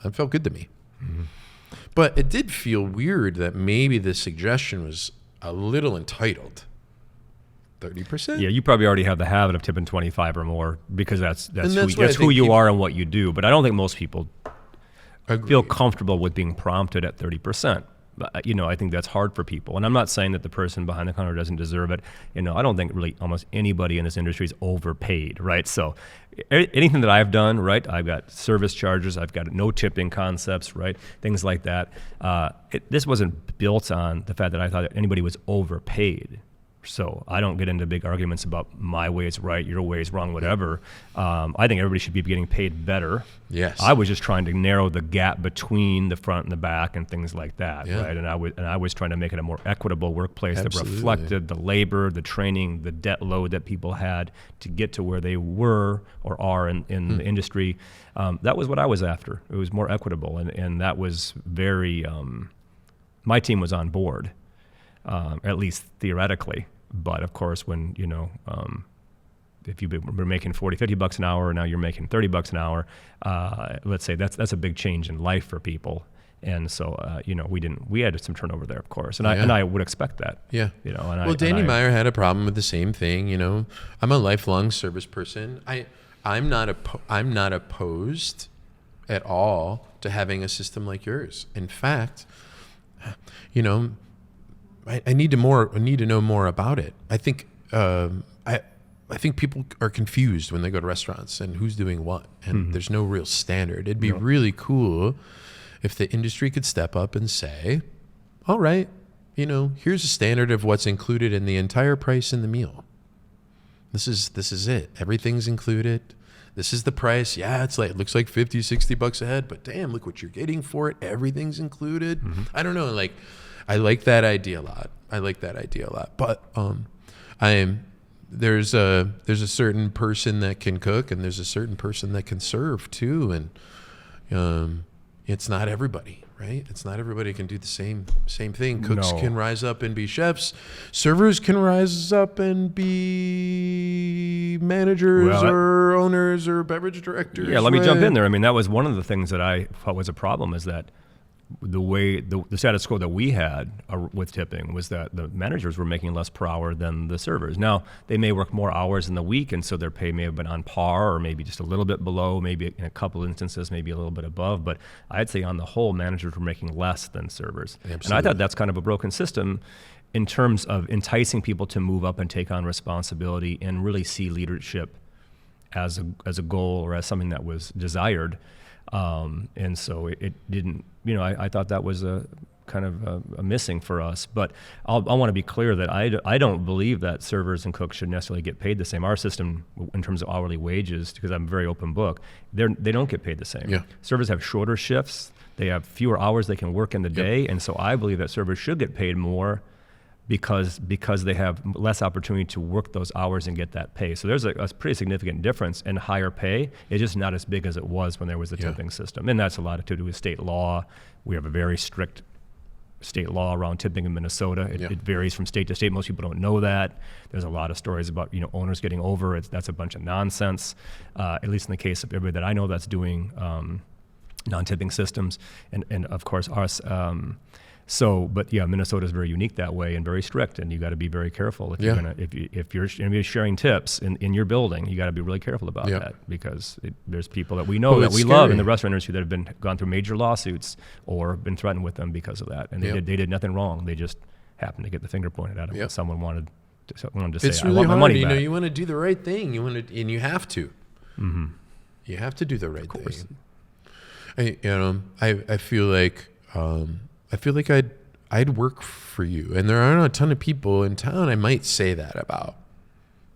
Speaker 1: It felt good to me. But it did feel weird that maybe the suggestion was a little entitled. 30%?
Speaker 2: Yeah, you probably already have the habit of tipping 25 or more because that's who you
Speaker 1: people
Speaker 2: are and what you do. But I don't think most people
Speaker 1: agree.
Speaker 2: Feel comfortable with being prompted at 30%. I think that's hard for people. And I'm not saying that the person behind the counter doesn't deserve it. I don't think really almost anybody in this industry is overpaid, right? So anything that I've done, right, I've got service charges, I've got no tipping concepts, right, things like that. This wasn't built on the fact that I thought that anybody was overpaid. So I don't get into big arguments about my way is right, your way is wrong, whatever. I think everybody should be getting paid better.
Speaker 1: Yes.
Speaker 2: I was just trying to narrow the gap between the front and the back and things like that, right? And I was trying to make it a more equitable workplace that reflected the labor, the training, the debt load that people had to get to where they were or are in the industry. That was what I was after. It was more equitable, and that was very. My team was on board, at least theoretically. But of course, when if you were making $40-50 an hour, and now you're making $30 an hour, let's say that's a big change in life for people. And so, we had some turnover there, of course. And I would expect that.
Speaker 1: Yeah.
Speaker 2: And
Speaker 1: Danny Meyer had a problem with the same thing. I'm a lifelong service person. I'm not opposed at all to having a system like yours. In fact, I need to know more about it. I think I think people are confused when they go to restaurants and who's doing what, and there's no real standard. It'd be really cool if the industry could step up and say, all right, here's a standard of what's included in the entire price in the meal. This is it. Everything's included. This is the price. Yeah, it looks like $50, $60 a head, but damn, look what you're getting for it. Everything's included. I don't know. I like that idea a lot. But there's a certain person that can cook, and there's a certain person that can serve too, and it's not everybody, right? It's not everybody can do the same thing. Cooks can rise up and be chefs. Servers can rise up and be managers or owners or beverage directors.
Speaker 2: Yeah, let me jump in there. I mean, that was one of the things that I thought was a problem, is that the way the status quo that we had with tipping was that the managers were making less per hour than the servers. Now, they may work more hours in the week, and so their pay may have been on par or maybe just a little bit below, maybe in a couple instances, maybe a little bit above. But I'd say on the whole, managers were making less than servers. Absolutely. And I thought that's kind of a broken system in terms of enticing people to move up and take on responsibility and really see leadership as a goal or as something that was desired. And so it didn't, I thought that was a kind of a missing for us. But I want to be clear that I don't believe that servers and cooks should necessarily get paid the same. Our system, in terms of hourly wages, because I'm a very open book, they don't get paid the same.
Speaker 1: Yeah.
Speaker 2: Servers have shorter shifts. They have fewer hours they can work in the day. And so I believe that servers should get paid more because they have less opportunity to work those hours and get that pay. So there's a pretty significant difference in higher pay. It's just not as big as it was when there was a tipping system. And that's a lot to do with state law. We have a very strict state law around tipping in Minnesota. It varies from state to state. Most people don't know that. There's a lot of stories about owners getting over it. That's a bunch of nonsense, at least in the case of everybody that I know that's doing non-tipping systems. And of course, ours. But Minnesota is very unique that way and very strict, and you got to be very careful if you're going to be sharing tips in your building. You got to be really careful about that, because there's people that we know that we love in the restaurant industry that have gone through major lawsuits or been threatened with them because of that, and they did nothing wrong. They just happened to get the finger pointed at them. Yep. Someone wanted to say,
Speaker 1: it's
Speaker 2: "I
Speaker 1: really
Speaker 2: want my
Speaker 1: hard.
Speaker 2: money back."
Speaker 1: You want to do the right thing. You have to. Mm-hmm. You have to do the right thing. I feel like. I feel like I'd work for you, and there aren't a ton of people in town I might say that about.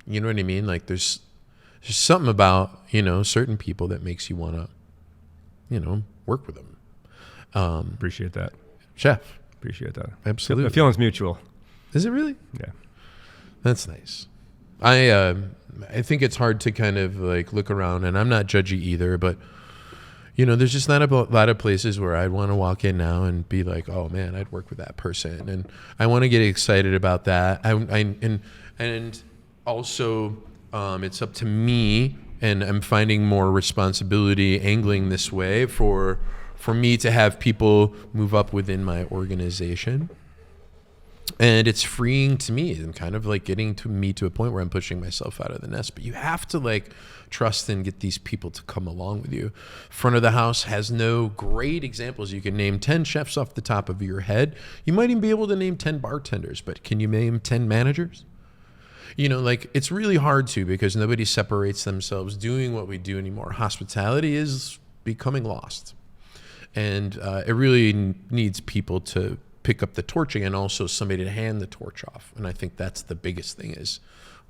Speaker 1: You know what I mean? Like there's something about certain people that makes you want to work with them.
Speaker 2: Appreciate that,
Speaker 1: chef.
Speaker 2: Appreciate that.
Speaker 1: Absolutely.
Speaker 2: The feeling's mutual.
Speaker 1: Is it really?
Speaker 2: Yeah.
Speaker 1: That's nice. I think it's hard to kind of like look around, and I'm not judgy either, but. There's just not a lot of places where I'd want to walk in now and be like, oh man, I'd work with that person, and I want to get excited about that. And also, it's up to me, and I'm finding more responsibility angling this way for me to have people move up within my organization. And it's freeing to me. I'm kind of like getting to a point where I'm pushing myself out of the nest. But you have to like trust and get these people to come along with you. Front of the house has no great examples. You can name 10 chefs off the top of your head. You might even be able to name 10 bartenders, but can you name 10 managers? It's really hard to, because nobody separates themselves doing what we do anymore. Hospitality is becoming lost. And it really needs people to pick up the torching, and also somebody to hand the torch off. And I think that's the biggest thing, is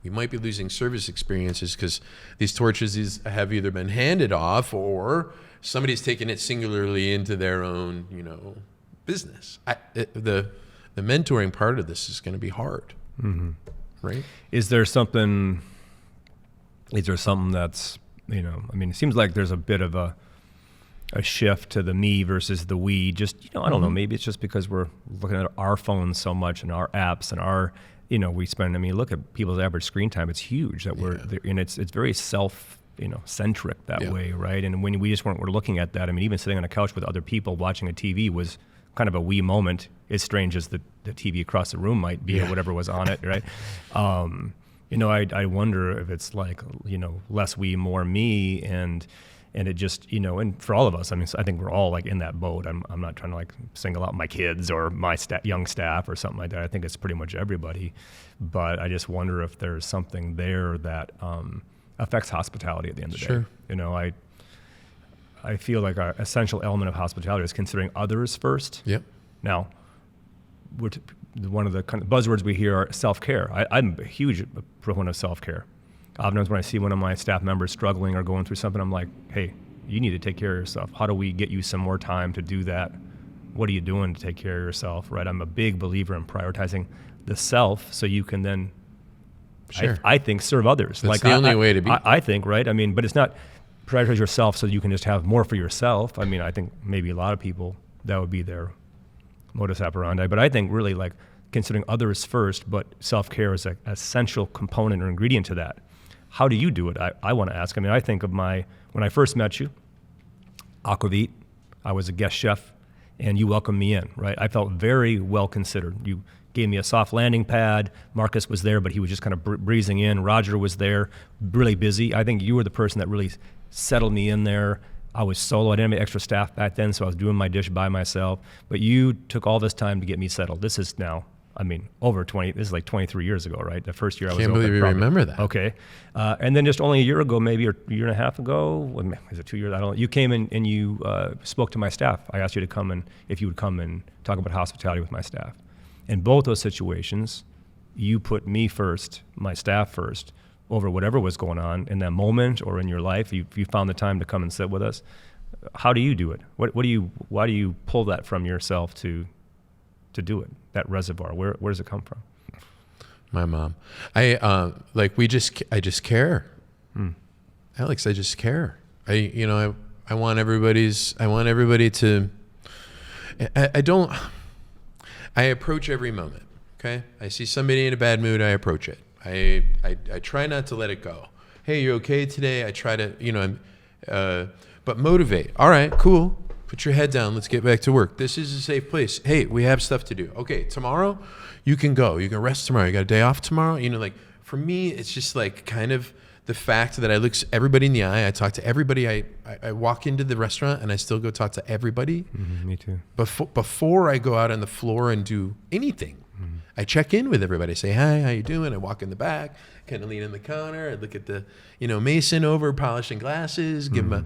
Speaker 1: we might be losing service experiences because these torches have either been handed off or somebody's taken it singularly into their own, business. The mentoring part of this is going to be hard, right? Is there something
Speaker 2: that's, it seems like there's a bit of a shift to the me versus the we. Just, I don't know, maybe it's just because we're looking at our phones so much and our apps and we spend, look at people's average screen time. It's huge that and it's very centric that way, right? And when we just we're looking at that, I mean, even sitting on a couch with other people watching a TV was kind of a we moment, as strange as the TV across the room might be or whatever was on it, right? I wonder if it's like, less we, more me, and it just, and for all of us, I mean, I think we're all like in that boat. I'm not trying to like single out my kids or my young staff or something like that. I think it's pretty much everybody, but I just wonder if there's something there that affects hospitality at the end of the day. I feel like our essential element of hospitality is considering others first.
Speaker 1: Yep.
Speaker 2: Now, one of the kind of buzzwords we hear are self-care. I'm a huge proponent of self-care. Oftentimes when I see one of my staff members struggling or going through something, I'm like, hey, you need to take care of yourself. How do we get you some more time to do that? What are you doing to take care of yourself, right? I'm a big believer in prioritizing the self so you can then, I think, serve others.
Speaker 1: That's the only way to be.
Speaker 2: I think, right? I mean, but it's not prioritize yourself so you can just have more for yourself. I mean, I think maybe a lot of people, that would be their modus operandi. But I think really like considering others first, but self-care is an essential component or ingredient to that. How do you do it? I want to ask. I mean, I think of when I first met you, Aquavit, I was a guest chef, and you welcomed me in, right? I felt very well considered. You gave me a soft landing pad. Marcus was there, but he was just kind of breezing in. Roger was there, really busy. I think you were the person that really settled me in there. I was solo. I didn't have any extra staff back then, so I was doing my dish by myself. But you took all this time to get me settled. This is now, this is like 23 years ago, right? The first year I was
Speaker 1: Can't believe you remember that.
Speaker 2: Okay. And then just only a year ago, maybe, or a year and a half ago, is it 2 years? I don't know. You came in and you spoke to my staff. I asked you to come and if you would come and talk about hospitality with my staff. In both those situations, you put me first, my staff first, over whatever was going on in that moment or in your life. You found the time to come and sit with us. How do you do it? Why do you pull that from yourself to do it? That reservoir, where does it come from?
Speaker 1: My mom. I just care. Alex, I just care. I want everybody to, I approach every moment. Okay. I see somebody in a bad mood. I approach it. I try not to let it go. Hey, you okay today? I try to, but motivate. All right, cool. Put your head down. Let's get back to work. This is a safe place. Hey, we have stuff to do. Okay, tomorrow you can go. You can rest tomorrow. You got a day off tomorrow. Like for me, it's just like kind of the fact that I look everybody in the eye. I talk to everybody. I walk into the restaurant and I still go talk to everybody.
Speaker 2: Me too.
Speaker 1: Before I go out on the floor and do anything. I check in with everybody. I say, hi, how you doing? I walk in the back, kind of lean in the counter. I look at the, Mason over polishing glasses. Give him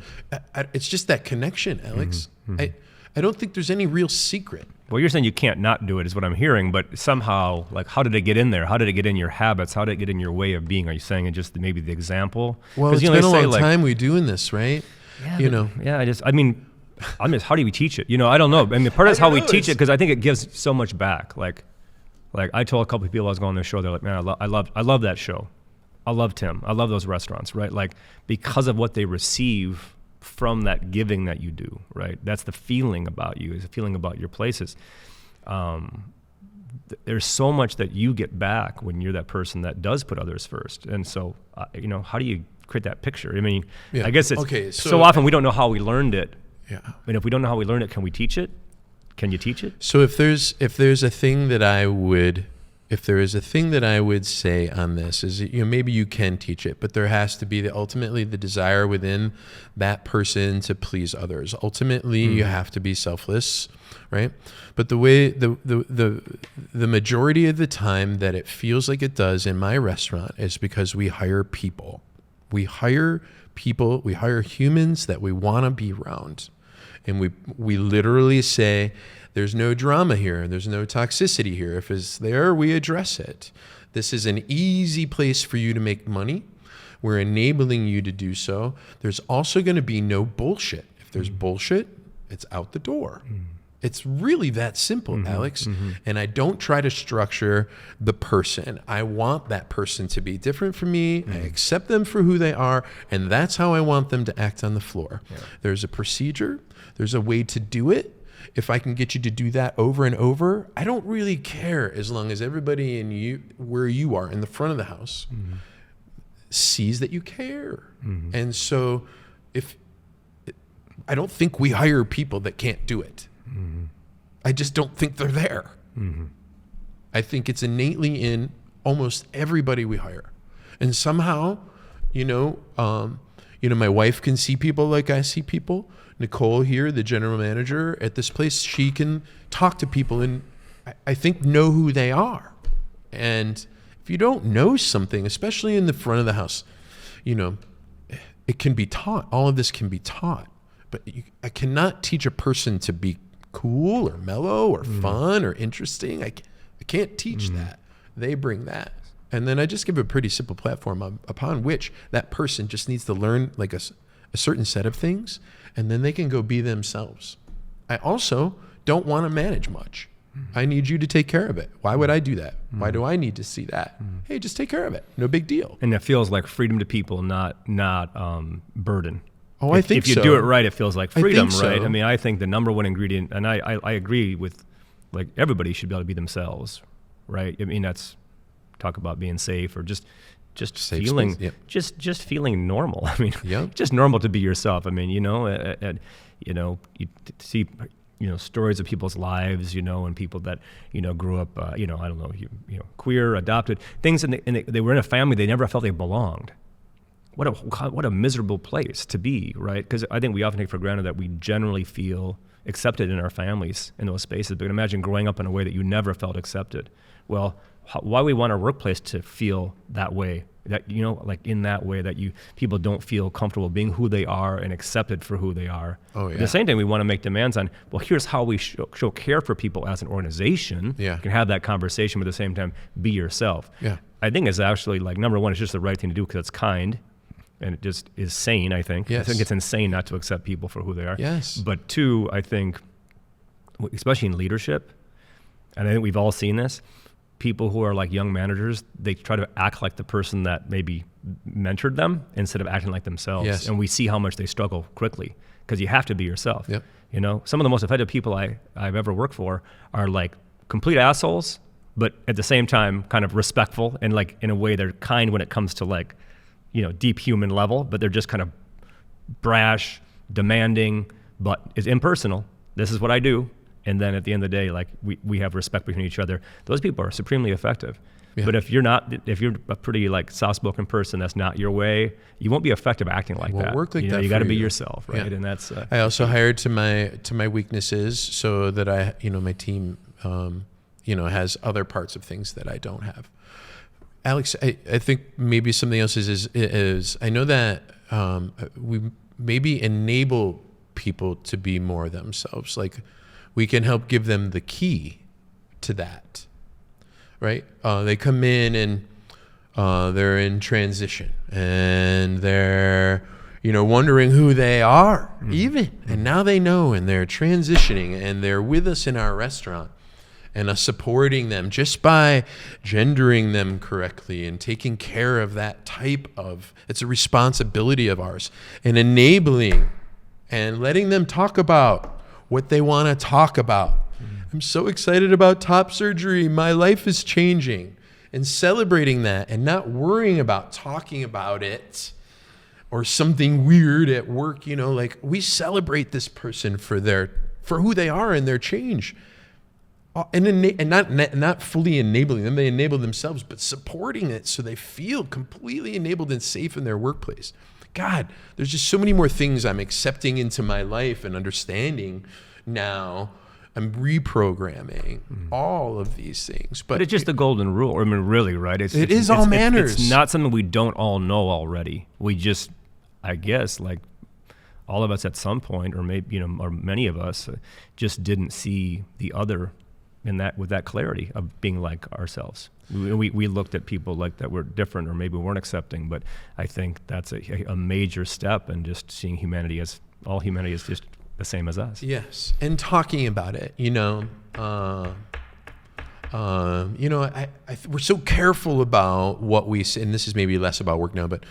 Speaker 1: it's just that connection, Alex. I don't think there's any real secret.
Speaker 2: Well, you're saying you can't not do it is what I'm hearing, but somehow, like, how did it get in there? How did it get in your habits? How did it get in your way of being? Are you saying it just maybe the example?
Speaker 1: Well, it's been a long time we doing this, right?
Speaker 2: Yeah, how do we teach it? I don't know. I mean, part of it's how we teach it because I think it gives so much back. Like I told a couple of people I was going on their show, they're like, man, I love that show. I love Tim. I love those restaurants, right? Like because of what they receive from that giving that you do, right? That's the feeling about you, is a feeling about your places. There's so much that you get back when you're that person that does put others first. And so, how do you create that picture? I mean, I guess it's
Speaker 1: okay,
Speaker 2: so often we don't know how we learned it.
Speaker 1: Yeah.
Speaker 2: And if we don't know how we learned it, can we teach it? Can you teach it?
Speaker 1: So if there's a thing that I would say on this is, maybe you can teach it, but there has to be ultimately the desire within that person to please others. Ultimately, you have to be selfless, right? But the way the majority of the time that it feels like it does in my restaurant is because we hire people. We hire humans that we want to be around. And we literally say, there's no drama here. There's no toxicity here. If it's there, we address it. This is an easy place for you to make money. We're enabling you to do so. There's also going to be no bullshit. If there's bullshit, it's out the door. It's really that simple, Alex. And I don't try to structure the person. I want that person to be different from me. I accept them for who they are. And that's how I want them to act on the floor. Yeah. There's a procedure. There's a way to do it. If I can get you to do that over and over, I don't really care as long as everybody where you are in the front of the house sees that you care. And so I don't think we hire people that can't do it. I just don't think they're there. I think it's innately in almost everybody we hire. And somehow, my wife can see people like I see people. Nicole here, the general manager at this place, she can talk to people and I think know who they are. And if you don't know something, especially in the front of the house, it can be taught. All of this can be taught. But I cannot teach a person to be cool or mellow or fun or interesting. I can't teach that. They bring that. And then I just give a pretty simple platform upon which that person just needs to learn like a certain set of things, and then they can go be themselves. I also don't want to manage much. I need you to take care of it. Why would I do that? Why do I need to see that? Hey, just take care of it. No big deal.
Speaker 2: And it feels like freedom to people, not burden.
Speaker 1: Oh, I think
Speaker 2: if you
Speaker 1: so.
Speaker 2: do it right, it feels like freedom,
Speaker 1: so.
Speaker 2: right? I mean, I think the number one ingredient, and I agree with, like, everybody should be able to be themselves, right? I mean, that's talk about being safe or just
Speaker 1: Safe
Speaker 2: feeling,
Speaker 1: space, yep.
Speaker 2: just feeling normal. I mean,
Speaker 1: Yep.
Speaker 2: just normal to be yourself. I mean, you see, stories of people's lives, and people that, grew up, I don't know, queer, adopted, things, and they were in a family, they never felt they belonged. What a miserable place to be, right? Because I think we often take for granted that we generally feel accepted in our families in those spaces. But imagine growing up in a way that you never felt accepted. Well, why we want our workplace to feel that way? That like in that way that people don't feel comfortable being who they are and accepted for who they are.
Speaker 1: Oh, yeah.
Speaker 2: At the same time, we want to make demands on, well, here's how we show care for people as an organization.
Speaker 1: Yeah.
Speaker 2: You can have that conversation, but at the same time, be yourself.
Speaker 1: Yeah.
Speaker 2: I think it's actually, like, number one, it's just the right thing to do because it's kind. And it just is sane, I think.
Speaker 1: Yes.
Speaker 2: I think it's insane not to accept people for who they are.
Speaker 1: Yes.
Speaker 2: But two, I think, especially in leadership, and I think we've all seen this, people who are like young managers, they try to act like the person that maybe mentored them instead of acting like themselves.
Speaker 1: Yes.
Speaker 2: And we see how much they struggle quickly because you have to be yourself.
Speaker 1: Yep.
Speaker 2: Some of the most effective people I've ever worked for are like complete assholes, but at the same time kind of respectful and like in a way they're kind when it comes to like, deep human level, but they're just kind of brash, demanding, but it's impersonal. This is what I do. And then at the end of the day, like we have respect between each other. Those people are supremely effective. Yeah. But if you're a pretty like soft-spoken person, that's not your way, you won't be effective acting like that.
Speaker 1: Work like that.
Speaker 2: You got to be yourself, right?
Speaker 1: Yeah.
Speaker 2: And that's.
Speaker 1: I also hired to my weaknesses so that my team, has other parts of things that I don't have. Alex, I think maybe something else is I know that we maybe enable people to be more themselves. Like we can help give them the key to that, right? They come in and they're in transition and they're, wondering who they are even. And now they know and they're transitioning and they're with us in our restaurant. And us supporting them just by gendering them correctly and taking care of that type of, it's a responsibility of ours, and enabling and letting them talk about what they want to talk about. I'm so excited about top surgery. My life is changing, and celebrating that and not worrying about talking about it or something weird at work. Like we celebrate this person for who they are and their change. And not fully enabling them, they enable themselves, but supporting it so they feel completely enabled and safe in their workplace. God, there's just so many more things I'm accepting into my life and understanding now. I'm reprogramming all of these things. But
Speaker 2: it's just the golden rule. I mean, really, right?
Speaker 1: It is all manners.
Speaker 2: It's not something we don't all know already. We just, I guess, like all of us at some point, or maybe, or many of us just didn't see the other with that clarity of being like ourselves. We looked at people like that were different or maybe weren't accepting, but I think that's a major step in just seeing humanity as all humanity is just the same as us.
Speaker 1: Yes, and talking about it, we're so careful about what we say, and this is maybe less about work now, but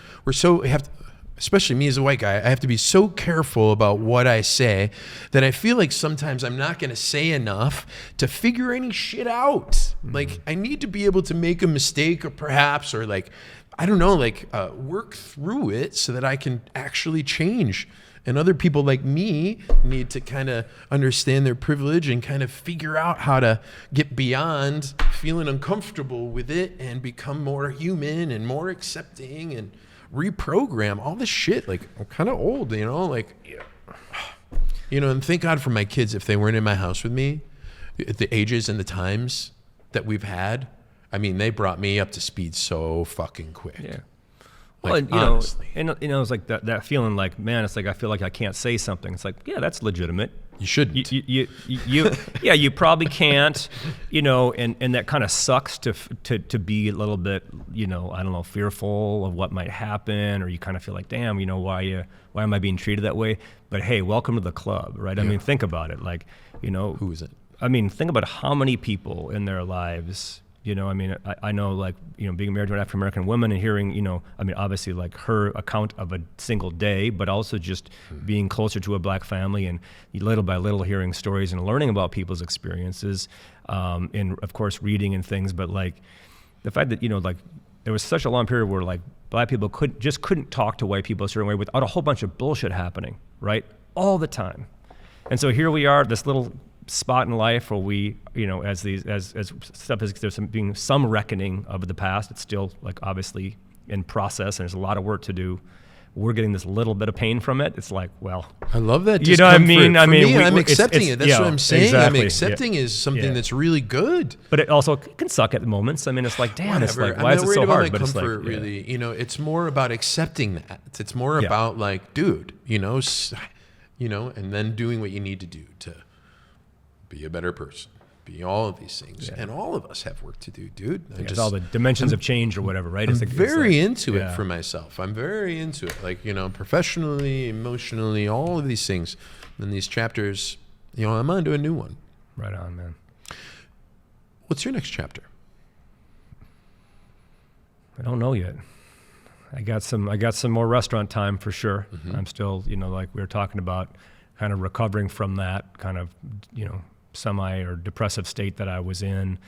Speaker 1: especially me as a white guy, I have to be so careful about what I say that I feel like sometimes I'm not going to say enough to figure any shit out. Like, I need to be able to make a mistake, or perhaps, or like, I don't know, like work through it so that I can actually change. And other people like me need to kind of understand their privilege and kind of figure out how to get beyond feeling uncomfortable with it and become more human and more accepting and reprogram all this shit. Like, I'm kind of old, you know, like, you know, and thank God for my kids. If they weren't in my house with me at the ages and the times that we've had, I mean, they brought me up to speed so fucking quick.
Speaker 2: Yeah.
Speaker 1: Like,
Speaker 2: well,
Speaker 1: honestly.
Speaker 2: It's like that feeling like, man, it's like, I feel like I can't say something. It's like, yeah, that's legitimate.
Speaker 1: You shouldn't.
Speaker 2: Yeah, you probably can't, you know, and that kind of sucks to be a little bit, you know, I don't know, fearful of what might happen, or you kind of feel like, damn, you know, why am I being treated that way? But hey, welcome to the club, right? I mean, think about it. Like, you know,
Speaker 1: Who is it?
Speaker 2: I mean, think about how many people in their lives, you know, I mean, I know, like, you know, being married to an African-American woman and hearing, you know, I mean, obviously, like, her account of a single day, but also just being closer to a black family and little by little hearing stories and learning about people's experiences, and, of course, reading and things. But, like, the fact that, you know, like, there was such a long period where, like, black people couldn't talk to white people a certain way without a whole bunch of bullshit happening, right? All the time. And so here we are, this little spot in life where we, you know, as stuff is, there's being some reckoning of the past. It's still, like, obviously in process, and there's a lot of work to do. We're getting this little bit of pain from it. It's like, well,
Speaker 1: I love that.
Speaker 2: You know what I mean?
Speaker 1: For me, I'm accepting it. That's
Speaker 2: yeah,
Speaker 1: what I'm saying.
Speaker 2: exactly.
Speaker 1: I'm accepting is something that's really good.
Speaker 2: But it also can suck at moments. I mean, it's like, damn,
Speaker 1: Whatever.
Speaker 2: it's like, why is it so hard? But it's like,
Speaker 1: really, you know, it's more about accepting that. It's more about, like, dude, you know, and then doing what you need to do to be a better person, be all of these things. And all of us have work to do, dude.
Speaker 2: All the dimensions of change or whatever, right?
Speaker 1: I'm very into it for myself. I'm very into it. Like, you know, professionally, emotionally, all of these things. And these chapters, you know, I'm on to a new one.
Speaker 2: Right on, man.
Speaker 1: What's your next chapter?
Speaker 2: I don't know yet. I got some more restaurant time for sure.
Speaker 1: Mm-hmm.
Speaker 2: I'm still, you know, like we were talking about, kind of recovering from that kind of, you know, semi or depressive state that I was in,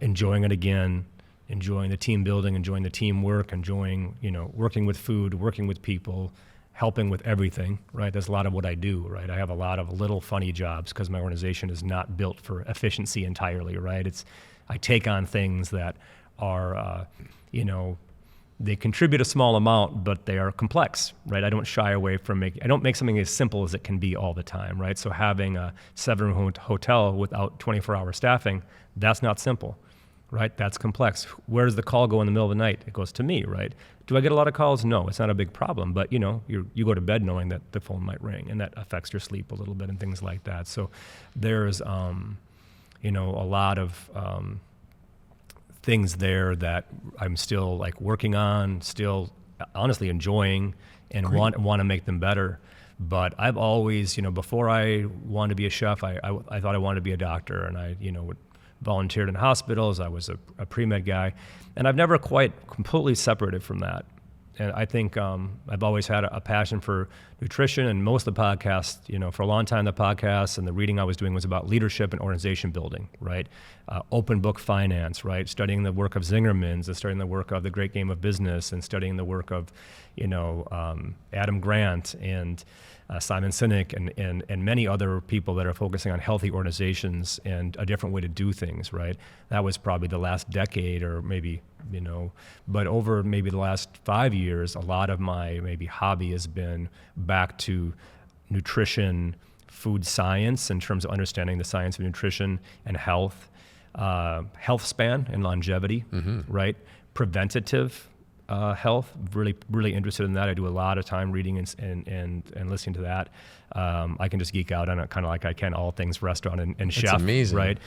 Speaker 2: enjoying it again, enjoying the team building, enjoying the teamwork, enjoying, you know, working with food, working with people, helping with everything, right? That's a lot of what I do, right? I have a lot of little funny jobs because my organization is not built for efficiency entirely, right? I take on things that are, you know, they contribute a small amount, but they are complex, right? I don't shy away from I don't make something as simple as it can be all the time, right? So having a 7-room hotel without 24-hour staffing, that's not simple, right? That's complex. Where does the call go in the middle of the night? It goes to me, right? Do I get a lot of calls? No, it's not a big problem, but, you know, you go to bed knowing that the phone might ring, and that affects your sleep a little bit and things like that. So there's, you know, a lot of things there that I'm still, like, working on, still honestly enjoying, and want to make them better. But I've always, you know, before I wanted to be a chef, I thought I wanted to be a doctor, and I, you know, volunteered in hospitals. I was a pre-med guy, and I've never quite completely separated from that. And I think I've always had a passion for nutrition, and most of the podcasts, you know, for a long time, the podcasts and the reading I was doing was about leadership and organization building, right? Open book finance, right? Studying the work of Zingerman's and studying the work of The Great Game of Business and studying the work of, you know, Adam Grant and Simon Sinek and many other people that are focusing on healthy organizations and a different way to do things, right? That was probably the last decade, or maybe, you know, but over maybe the last 5 years, a lot of my maybe hobby has been back to nutrition, food science in terms of understanding the science of nutrition and health, health span and longevity, right? Preventative health, really interested in that. I do a lot of time reading and listening to that. I can just geek out on it, kind of like I can all things restaurant and chef.
Speaker 1: That's amazing.
Speaker 2: Right?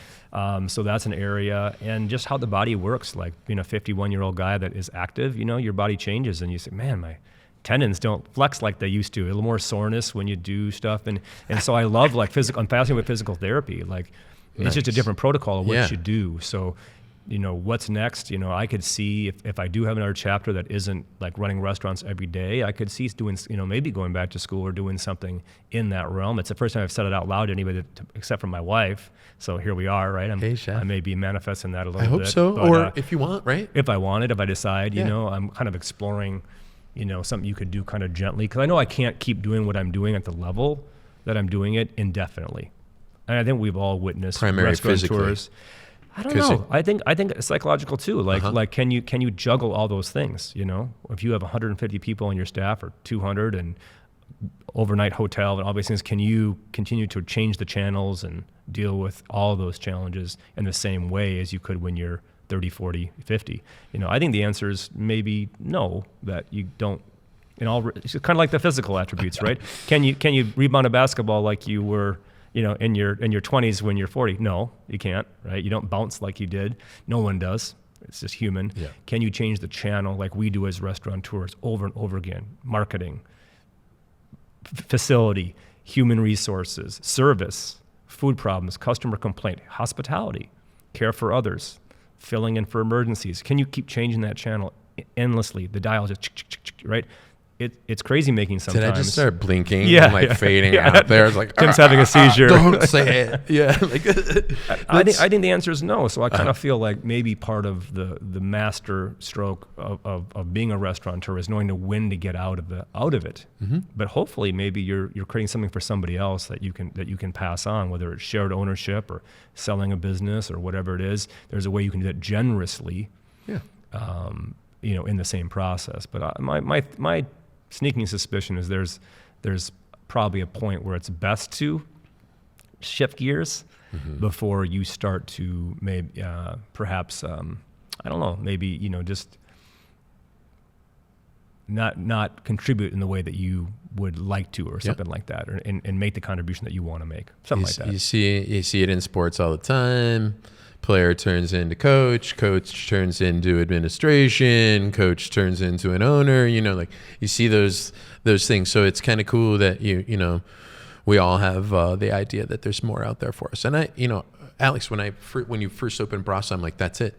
Speaker 2: So that's an area, and just how the body works. Like being a 51-year-old guy that is active, you know, your body changes, and you say, man, my tendons don't flex like they used to. A little more soreness when you do stuff, and so I love, like, I'm fascinated with physical therapy. Like, it's just a different protocol of what you do. So what's next? I could see if I do have another chapter that isn't like running restaurants every day, I could see doing, maybe going back to school or doing something in that realm. It's the first time I've said it out loud to anybody except for my wife. So here we are, right?
Speaker 1: Hey, chef.
Speaker 2: I may be manifesting that a little bit.
Speaker 1: I hope so. But, or if you want, right?
Speaker 2: If I wanted, if I decide, I'm kind of exploring, something you could do kind of gently. Because I know I can't keep doing what I'm doing at the level that I'm doing it indefinitely. And I think we've all witnessed restaurateurs. I don't know. I think it's psychological too. Like can you juggle all those things? If you have 150 people on your staff or 200 and overnight hotel and all these things, can you continue to change the channels and deal with all those challenges in the same way as you could when you're 30, 40, 50? I think the answer is maybe no, that you don't. It's kind of like the physical attributes, right? Can you rebound a basketball like you were, in your 20s when you're 40? No, you can't, right? You don't bounce like you did. No one does. It's just human. Yeah. Can you change the channel like we do as restaurateurs over and over again? Marketing, facility, human resources, service, food problems, customer complaint, hospitality, care for others, filling in for emergencies. Can you keep changing that channel endlessly? The dial just, right? It's crazy making sometimes.
Speaker 1: Did I just start blinking and fading out there? It's like,
Speaker 2: Tim's having a seizure.
Speaker 1: Don't say it. Yeah.
Speaker 2: I think the answer is no. So I kind of feel like maybe part of the master stroke of being a restaurateur is knowing when to get out of it. Mm-hmm. But hopefully maybe you're creating something for somebody else that you can pass on, whether it's shared ownership or selling a business or whatever it is. There's a way you can do that generously. Yeah. In the same process. But my sneaking suspicion is there's probably a point where it's best to shift gears before you start to maybe perhaps I don't know, maybe just not contribute in the way that you would like to or something like that, and make the contribution that you want to make, something like that. You
Speaker 1: see it in sports all the time. Player turns into coach turns into administration, coach turns into an owner, you see those things. So it's kind of cool that we all have the idea that there's more out there for us. And Alex, when you first opened Brasa, I'm like, that's it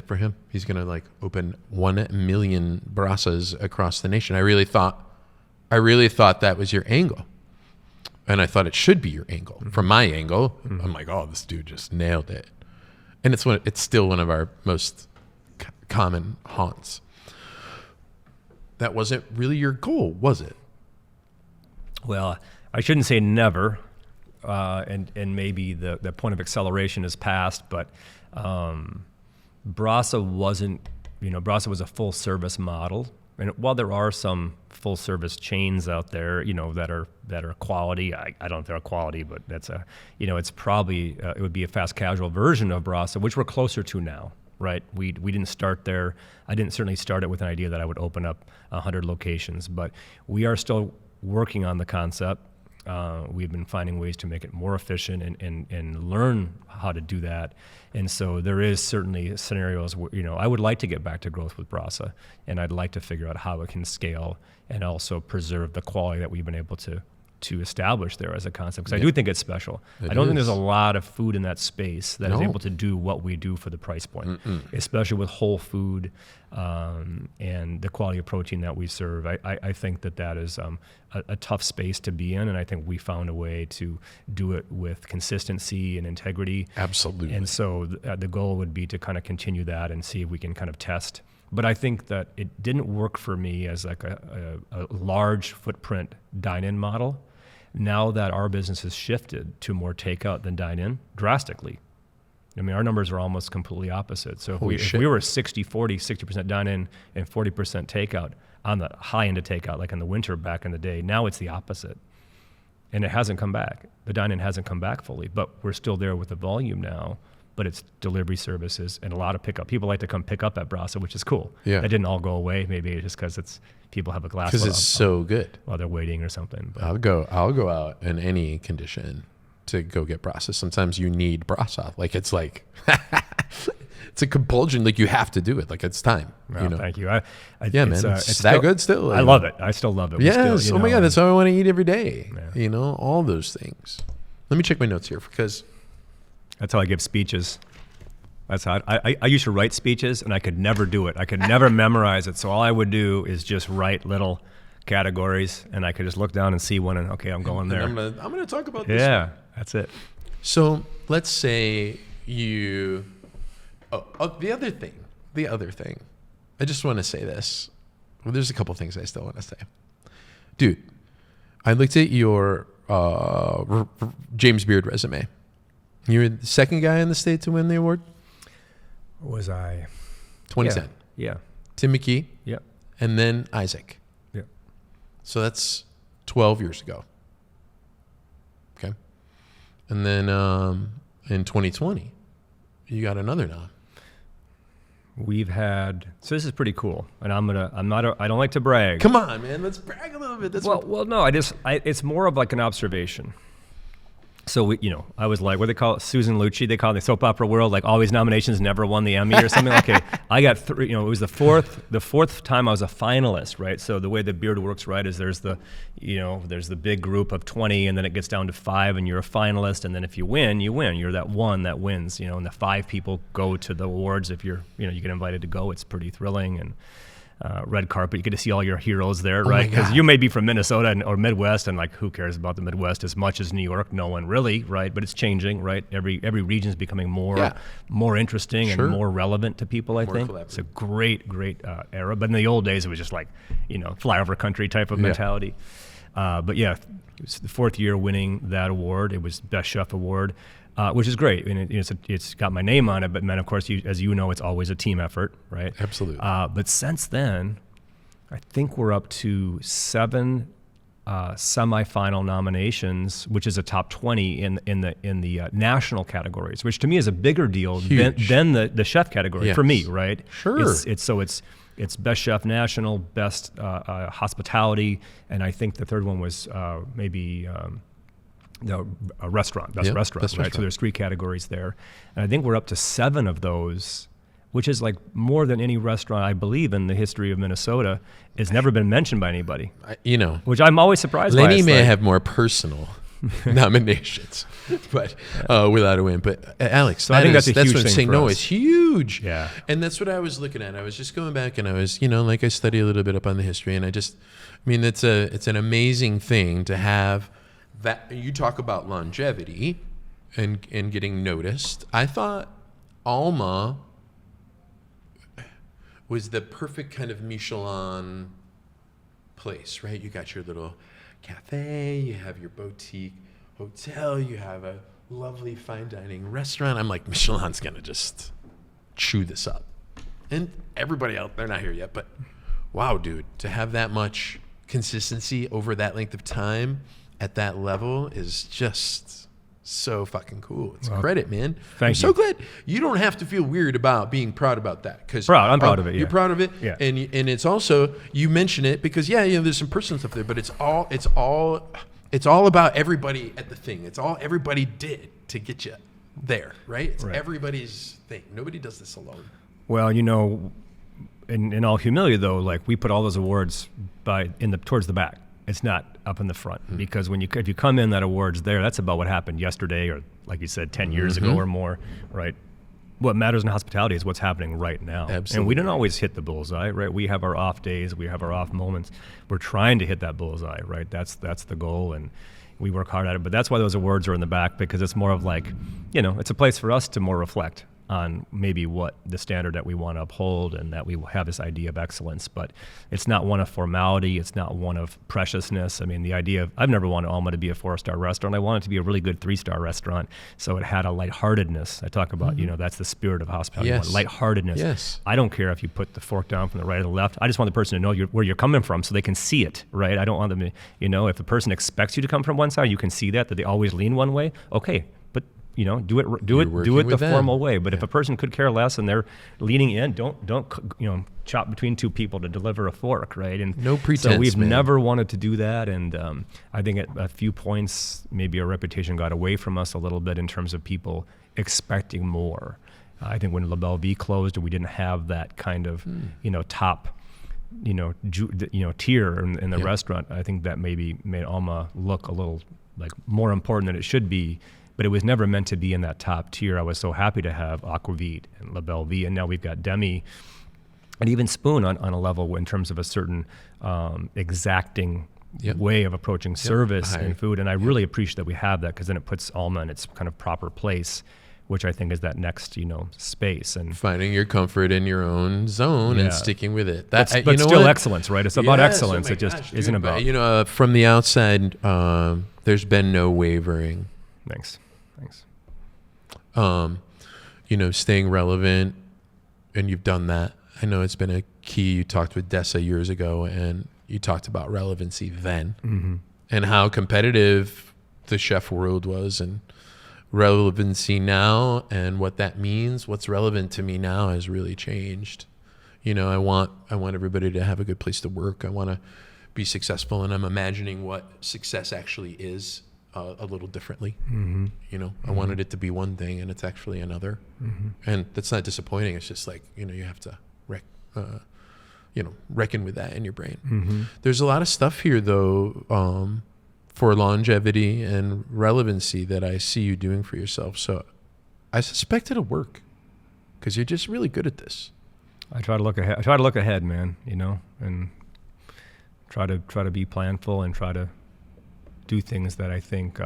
Speaker 1: for him. He's going to open 1 million Brasas across the nation. I really thought that was your angle. And I thought it should be your angle. Mm-hmm. From my angle, I'm like, oh, this dude just nailed it. And it's still one of our most common haunts. That wasn't really your goal, was it?
Speaker 2: Well, I shouldn't say never, and maybe the point of acceleration is past, but Brasa wasn't, Brasa was a full service model. And while there are some full service chains out there, that are quality, I don't know if they're quality, but that's it's probably, it would be a fast casual version of Brasa, which we're closer to now, right? We didn't start there. I didn't certainly start it with an idea that I would open up 100 locations, but we are still working on the concept. We've been finding ways to make it more efficient and learn how to do that. And so there is certainly scenarios where, I would like to get back to growth with Brasa, and I'd like to figure out how it can scale and also preserve the quality that we've been able to establish there as a concept. Because I do think it's special. I don't think there's a lot of food in that space that is able to do what we do for the price point, especially with whole food and the quality of protein that we serve. I think that is a tough space to be in, and I think we found a way to do it with consistency and integrity.
Speaker 1: Absolutely.
Speaker 2: And so the goal would be to kind of continue that and see if we can kind of test. But I think that it didn't work for me as like a large footprint dine-in model. Now that our business has shifted to more takeout than dine-in drastically. I mean, our numbers are almost completely opposite. So if we were 60% dine-in and 40% takeout on the high end of takeout, like in the winter back in the day, now it's the opposite. And it hasn't come back. The dine-in hasn't come back fully, but we're still there with the volume now, but it's delivery services and a lot of pickup. People like to come pick up at Brasa, which is cool. Yeah. That didn't all go away. Maybe just because people have a glass.
Speaker 1: Because it's so good
Speaker 2: while they're waiting or something. But
Speaker 1: I'll go out in any condition to go get Brasa. Sometimes you need Brasa. It's like it's a compulsion. Like you have to do it. Like it's time.
Speaker 2: Well, thank you.
Speaker 1: Man, it's that good still.
Speaker 2: I love it. I still love it.
Speaker 1: Yes. Oh my God, that's how I want to eat every day. Yeah. All those things. Let me check my notes here because
Speaker 2: that's how I give speeches. That's how I used to write speeches, and I could never do it. I could never memorize it. So all I would do is just write little categories, and I could just look down and see one, and okay, I'm going there.
Speaker 1: I'm gonna talk about this.
Speaker 2: Yeah, that's it.
Speaker 1: So let's say you. The other thing. I just want to say this. Well, there's a couple things I still want to say, dude. I looked at your James Beard resume. You were the second guy in the state to win the award.
Speaker 2: Was I?
Speaker 1: 2010.
Speaker 2: Yeah.
Speaker 1: Tim McKee.
Speaker 2: Yeah.
Speaker 1: And then Isaac.
Speaker 2: Yeah.
Speaker 1: So that's 12 years ago. Okay. And then in 2020, you got another nom.
Speaker 2: We've had, so this is pretty cool, and I don't like to brag.
Speaker 1: Come on, man, let's brag a little bit.
Speaker 2: No, it's more of like an observation. So I was like, what do they call it? Susan Lucci, they call it the soap opera world, like all these nominations, never won the Emmy or something. Okay, I got three. It was the fourth time I was a finalist, right? So the way the Beard works, right, is there's the big group of 20, and then it gets down to 5, and you're a finalist, and then if you win, you win. You're that one that wins, and the 5 people go to the awards. If you get invited to go, it's pretty thrilling and. Red carpet, you get to see all your heroes there, right? Because you may be from Minnesota or Midwest, and like, who cares about the Midwest as much as New York? No one really, right? But it's changing, right? Every region is becoming more interesting and more relevant to people. I think it's a great era. But in the old days, it was just like flyover country type of mentality. But yeah, it was the 4th year winning that award. It was Best Chef Award. Which is great, and it's got my name on it. But then, of course, as you know, it's always a team effort, right?
Speaker 1: Absolutely.
Speaker 2: But since then, I think we're up to 7 semifinal nominations, which is a top 20 in the national categories, which to me is a bigger deal than the chef category for me, right?
Speaker 1: Sure.
Speaker 2: It's Best Chef National, Best Hospitality, and I think the third one was maybe. A restaurant, best restaurant, right? Restaurant. So there's 3 categories there. And I think we're up to 7 of those, which is like more than any restaurant, I believe, in the history of Minnesota. It's never been mentioned by anybody. Which I'm always surprised by.
Speaker 1: Lenny may have more personal nominations, but without a win. But Alex,
Speaker 2: so I think that's a huge thing for us.
Speaker 1: No, it's huge.
Speaker 2: Yeah.
Speaker 1: And that's what I was looking at. I was just going back, and I was, like I study a little bit up on the history, and it's an amazing thing to have. That you talk about longevity and getting noticed. I thought Alma was the perfect kind of Michelin place, right? You got your little cafe, you have your boutique hotel, you have a lovely fine dining restaurant. I'm like, Michelin's gonna just chew this up. And everybody else, they're not here yet, but wow, dude, to have that much consistency over that length of time at that level is just so fucking cool. It's credit, man. I'm so glad you don't have to feel weird about being proud about that.
Speaker 2: I'm proud of it.
Speaker 1: You're proud of it,
Speaker 2: yeah.
Speaker 1: And it's also, you mention it because there's some personal stuff there, but it's all about everybody at the thing. It's all everybody did to get you there, right? It's everybody's thing. Nobody does this alone.
Speaker 2: Well, in all humility though, like we put all those awards towards the back. It's not up in the front because if you come in that award's there, that's about what happened yesterday or like you said, 10 years ago or more, right? What matters in hospitality is what's happening right now.
Speaker 1: Absolutely.
Speaker 2: And we don't always hit the bullseye, right? We have our off days, we have our off moments. We're trying to hit that bullseye, right? That's the goal, and we work hard at it. But that's why those awards are in the back, because it's more of like, it's a place for us to more reflect on maybe what the standard that we want to uphold and that we have this idea of excellence. But it's not one of formality. It's not one of preciousness. I mean, the idea of, I've never wanted Alma to be a 4-star restaurant. I wanted it to be a really good 3-star restaurant. So it had a lightheartedness. I talk about, that's the spirit of hospitality.
Speaker 1: Yes.
Speaker 2: Lightheartedness.
Speaker 1: Yes.
Speaker 2: I don't care if you put the fork down from the right or the left. I just want the person to know where you're coming from so they can see it, right? I don't want them to, if the person expects you to come from one side, you can see that they always lean one way. Okay. Do it the formal way. But if a person could care less and they're leaning in, don't chop between 2 people to deliver a fork, right? And
Speaker 1: no pretense.
Speaker 2: So we've never wanted to do that, and I think at a few points maybe our reputation got away from us a little bit in terms of people expecting more. I think when La Belle Vie closed, we didn't have that kind of top tier in the restaurant. I think that maybe made Alma look a little like more important than it should be. but it was never meant to be in that top tier. I was so happy to have Aquavit and La Belle Vie, and now we've got Demi, and even Spoon on a level in terms of a certain exacting way of approaching service and food. And I really appreciate that we have that, because then it puts Alma in its kind of proper place, which I think is that next, space, and
Speaker 1: finding your comfort in your own zone and sticking with it.
Speaker 2: But still excellence, right? It's about excellence. It just isn't about.
Speaker 1: From the outside, there's been no wavering.
Speaker 2: Thanks.
Speaker 1: Staying relevant, and you've done that. I know it's been a key. You talked with Dessa years ago, and you talked about relevancy then, and how competitive the chef world was, and relevancy now, and what that means. What's relevant to me now has really changed. I want everybody to have a good place to work. I want to be successful, and I'm imagining what success actually is a little differently. I wanted it to be one thing, and it's actually another, and that's not disappointing. It's just like you have to reckon with that in your brain. There's a lot of stuff here though, for longevity and relevancy that I see you doing for yourself. So I suspect it'll work, because you're just really good at this.
Speaker 2: I try to look ahead, man, and try to be planful, and try to do things that I think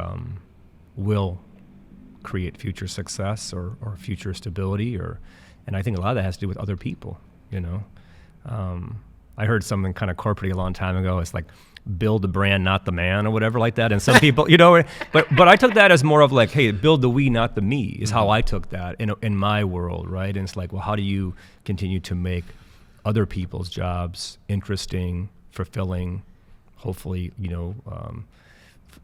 Speaker 2: will create future success or future stability, and I think a lot of that has to do with other people. I heard something kind of corporate a long time ago. It's like, build the brand, not the man, or whatever like that. And some people, but I took that as more of like, hey, build the we, not the me, is how I took that in my world, right? And it's like, well, how do you continue to make other people's jobs interesting, fulfilling, hopefully,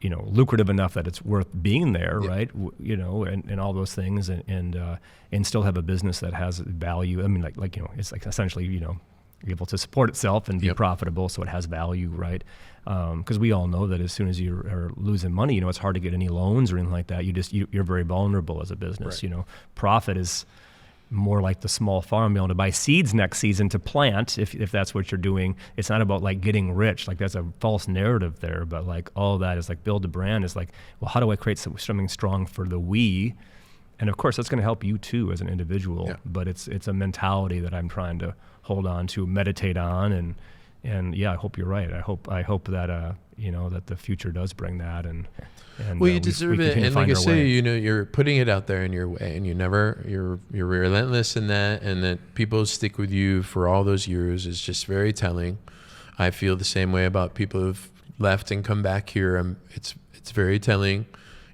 Speaker 2: lucrative enough that it's worth being there, right? And all those things, and still have a business that has value. I mean, it's like essentially, able to support itself and be profitable, so it has value, right? Because we all know that as soon as you are losing money, it's hard to get any loans or anything like that. You're very vulnerable as a business.
Speaker 1: Right.
Speaker 2: Profit is more like the small farm, being able to buy seeds next season to plant, if that's what you're doing. It's not about like getting rich. Like, that's a false narrative there, but like all that is like, build a brand is like, well, how do I create something strong for the we? And of course that's going to help you too as an individual, but it's a mentality that I'm trying to hold on to, meditate on, and I hope you're right. I hope that that the future does bring that, and
Speaker 1: well, you deserve it. And like I say, you're putting it out there in your way, and you're relentless in that, and that people stick with you for all those years is just very telling. I feel the same way about people who've left and come back here. It's very telling,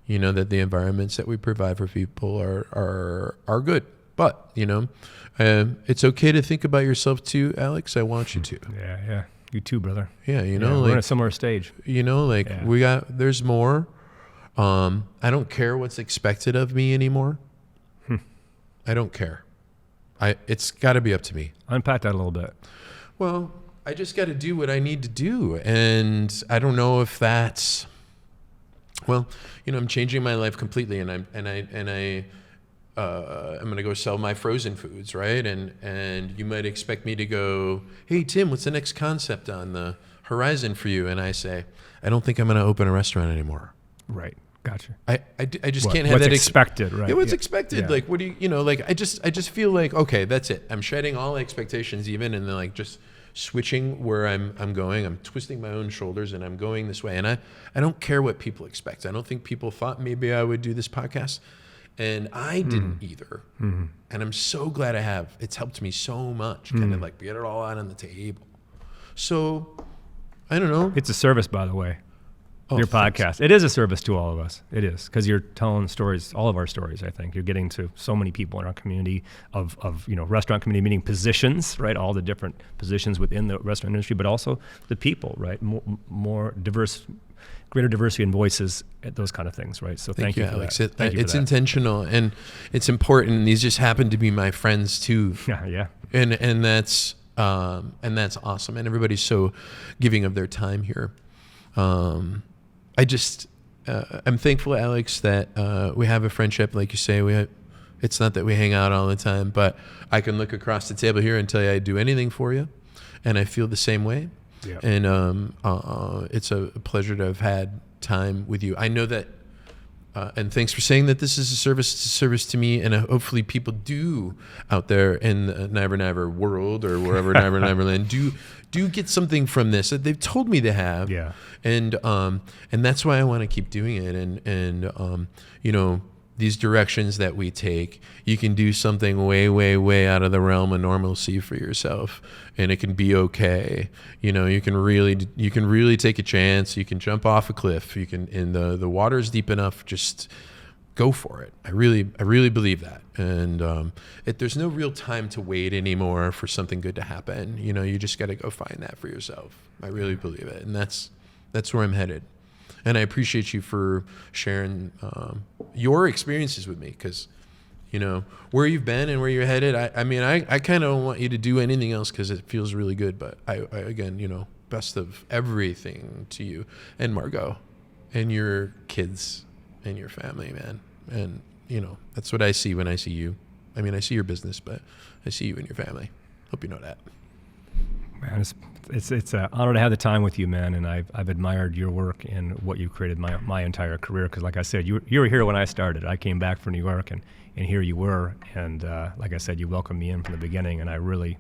Speaker 1: that the environments that we provide for people are good. But it's okay to think about yourself too, Alex. I want you to.
Speaker 2: Yeah. You too, brother.
Speaker 1: Yeah,
Speaker 2: we're in a similar stage.
Speaker 1: There's more. I don't care what's expected of me anymore. I don't care. It's got to be up to me.
Speaker 2: Unpack that a little bit.
Speaker 1: Well, I just got to do what I need to do, and I don't know if that's. Well, I'm changing my life completely, and I'm going to go sell my frozen foods, right? And you might expect me to go, hey, Tim, what's the next concept on the horizon for you? And I say, I don't think I'm going to open a restaurant anymore.
Speaker 2: Right. Gotcha.
Speaker 1: I just can't have that.
Speaker 2: What's expected, right?
Speaker 1: Yeah, what's expected. Yeah. Like, what do you, like, I just feel like, okay, that's it. I'm shedding all expectations even, and then like just switching where I'm going. I'm twisting my own shoulders, and I'm going this way. And I don't care what people expect. I don't think people thought maybe I would do this podcast. And I didn't either. And I'm so glad I have. It's helped me so much, kind of like get it all out on the table. So, I don't know.
Speaker 2: It's a service, by the way. Your podcast. It is a service to all of us. It is, because you're telling stories, all of our stories, I think. You're getting to so many people in our community of restaurant community, meaning positions, right? All the different positions within the restaurant industry, but also the people, right? More diverse, greater diversity in voices, those kind of things, right? So thank you for
Speaker 1: Alex.
Speaker 2: That.
Speaker 1: It's intentional, and it's important. These just happen to be my friends too.
Speaker 2: Yeah.
Speaker 1: And that's awesome. And everybody's so giving of their time here. I'm thankful, Alex, that we have a friendship, like you say. It's not that we hang out all the time, but I can look across the table here and tell you I'd do anything for you, and I feel the same way.
Speaker 2: Yeah.
Speaker 1: And it's a pleasure to have had time with you. I know that And thanks for saying that this is a service to me, and hopefully people do out there in the Niver Niver world or wherever Niver Niver Land do get something from this that they've told me they have.
Speaker 2: Yeah.
Speaker 1: And that's why I want to keep doing it. And you know, these directions that we take, you can do something way, way, way out of the realm of normalcy for yourself, and it can be okay. You know, you can really take a chance. You can jump off a cliff. You can, and the water's deep enough. Just go for it. I really believe that. And there's no real time to wait anymore for something good to happen. You know, you just got to go find that for yourself. I really believe it, and that's where I'm headed. And I appreciate you for sharing your experiences with me, because, you know, where you've been and where you're headed. I mean, I kind of don't want you to do anything else because it feels really good. But I again, you know, best of everything to you and Margot and your kids and your family, man. And, you know, that's what I see when I see you. I mean, I see your business, but I see you and your family. Hope you know that.
Speaker 2: Man, it's an honor to have the time with you, man. And I've admired your work and what you've created my entire career. Because like I said, you were here when I started. I came back from New York, and here you were. And like I said, you welcomed me in from the beginning. And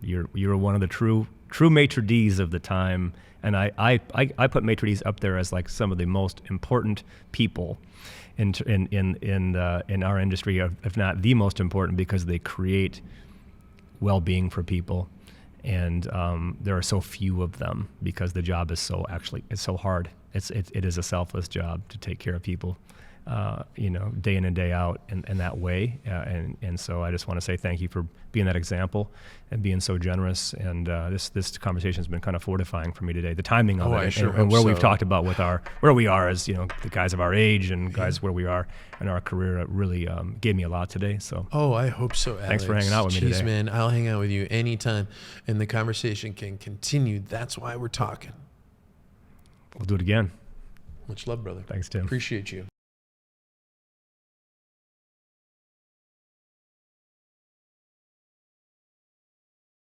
Speaker 2: you're one of the true maitre d's of the time. And I put maitre d's up there as like some of the most important people in our industry, if not the most important, because they create well-being for people. And there are so few of them because the job is it's so hard. It is a selfless job to take care of people, you know, day in and day out in that way. And so I just want to say thank you for being that example and being so generous. And this conversation has been kind of fortifying for me today. The timing of it and where we've talked about with where we are as, you know, the guys of our age and guys where we are in our career really gave me a lot today. So
Speaker 1: I hope so, Alex.
Speaker 2: Thanks for hanging out with me today.
Speaker 1: Man, I'll hang out with you anytime, and the conversation can continue. That's why we're talking.
Speaker 2: We'll do it again.
Speaker 1: Much love, brother.
Speaker 2: Thanks, Tim.
Speaker 1: Appreciate you.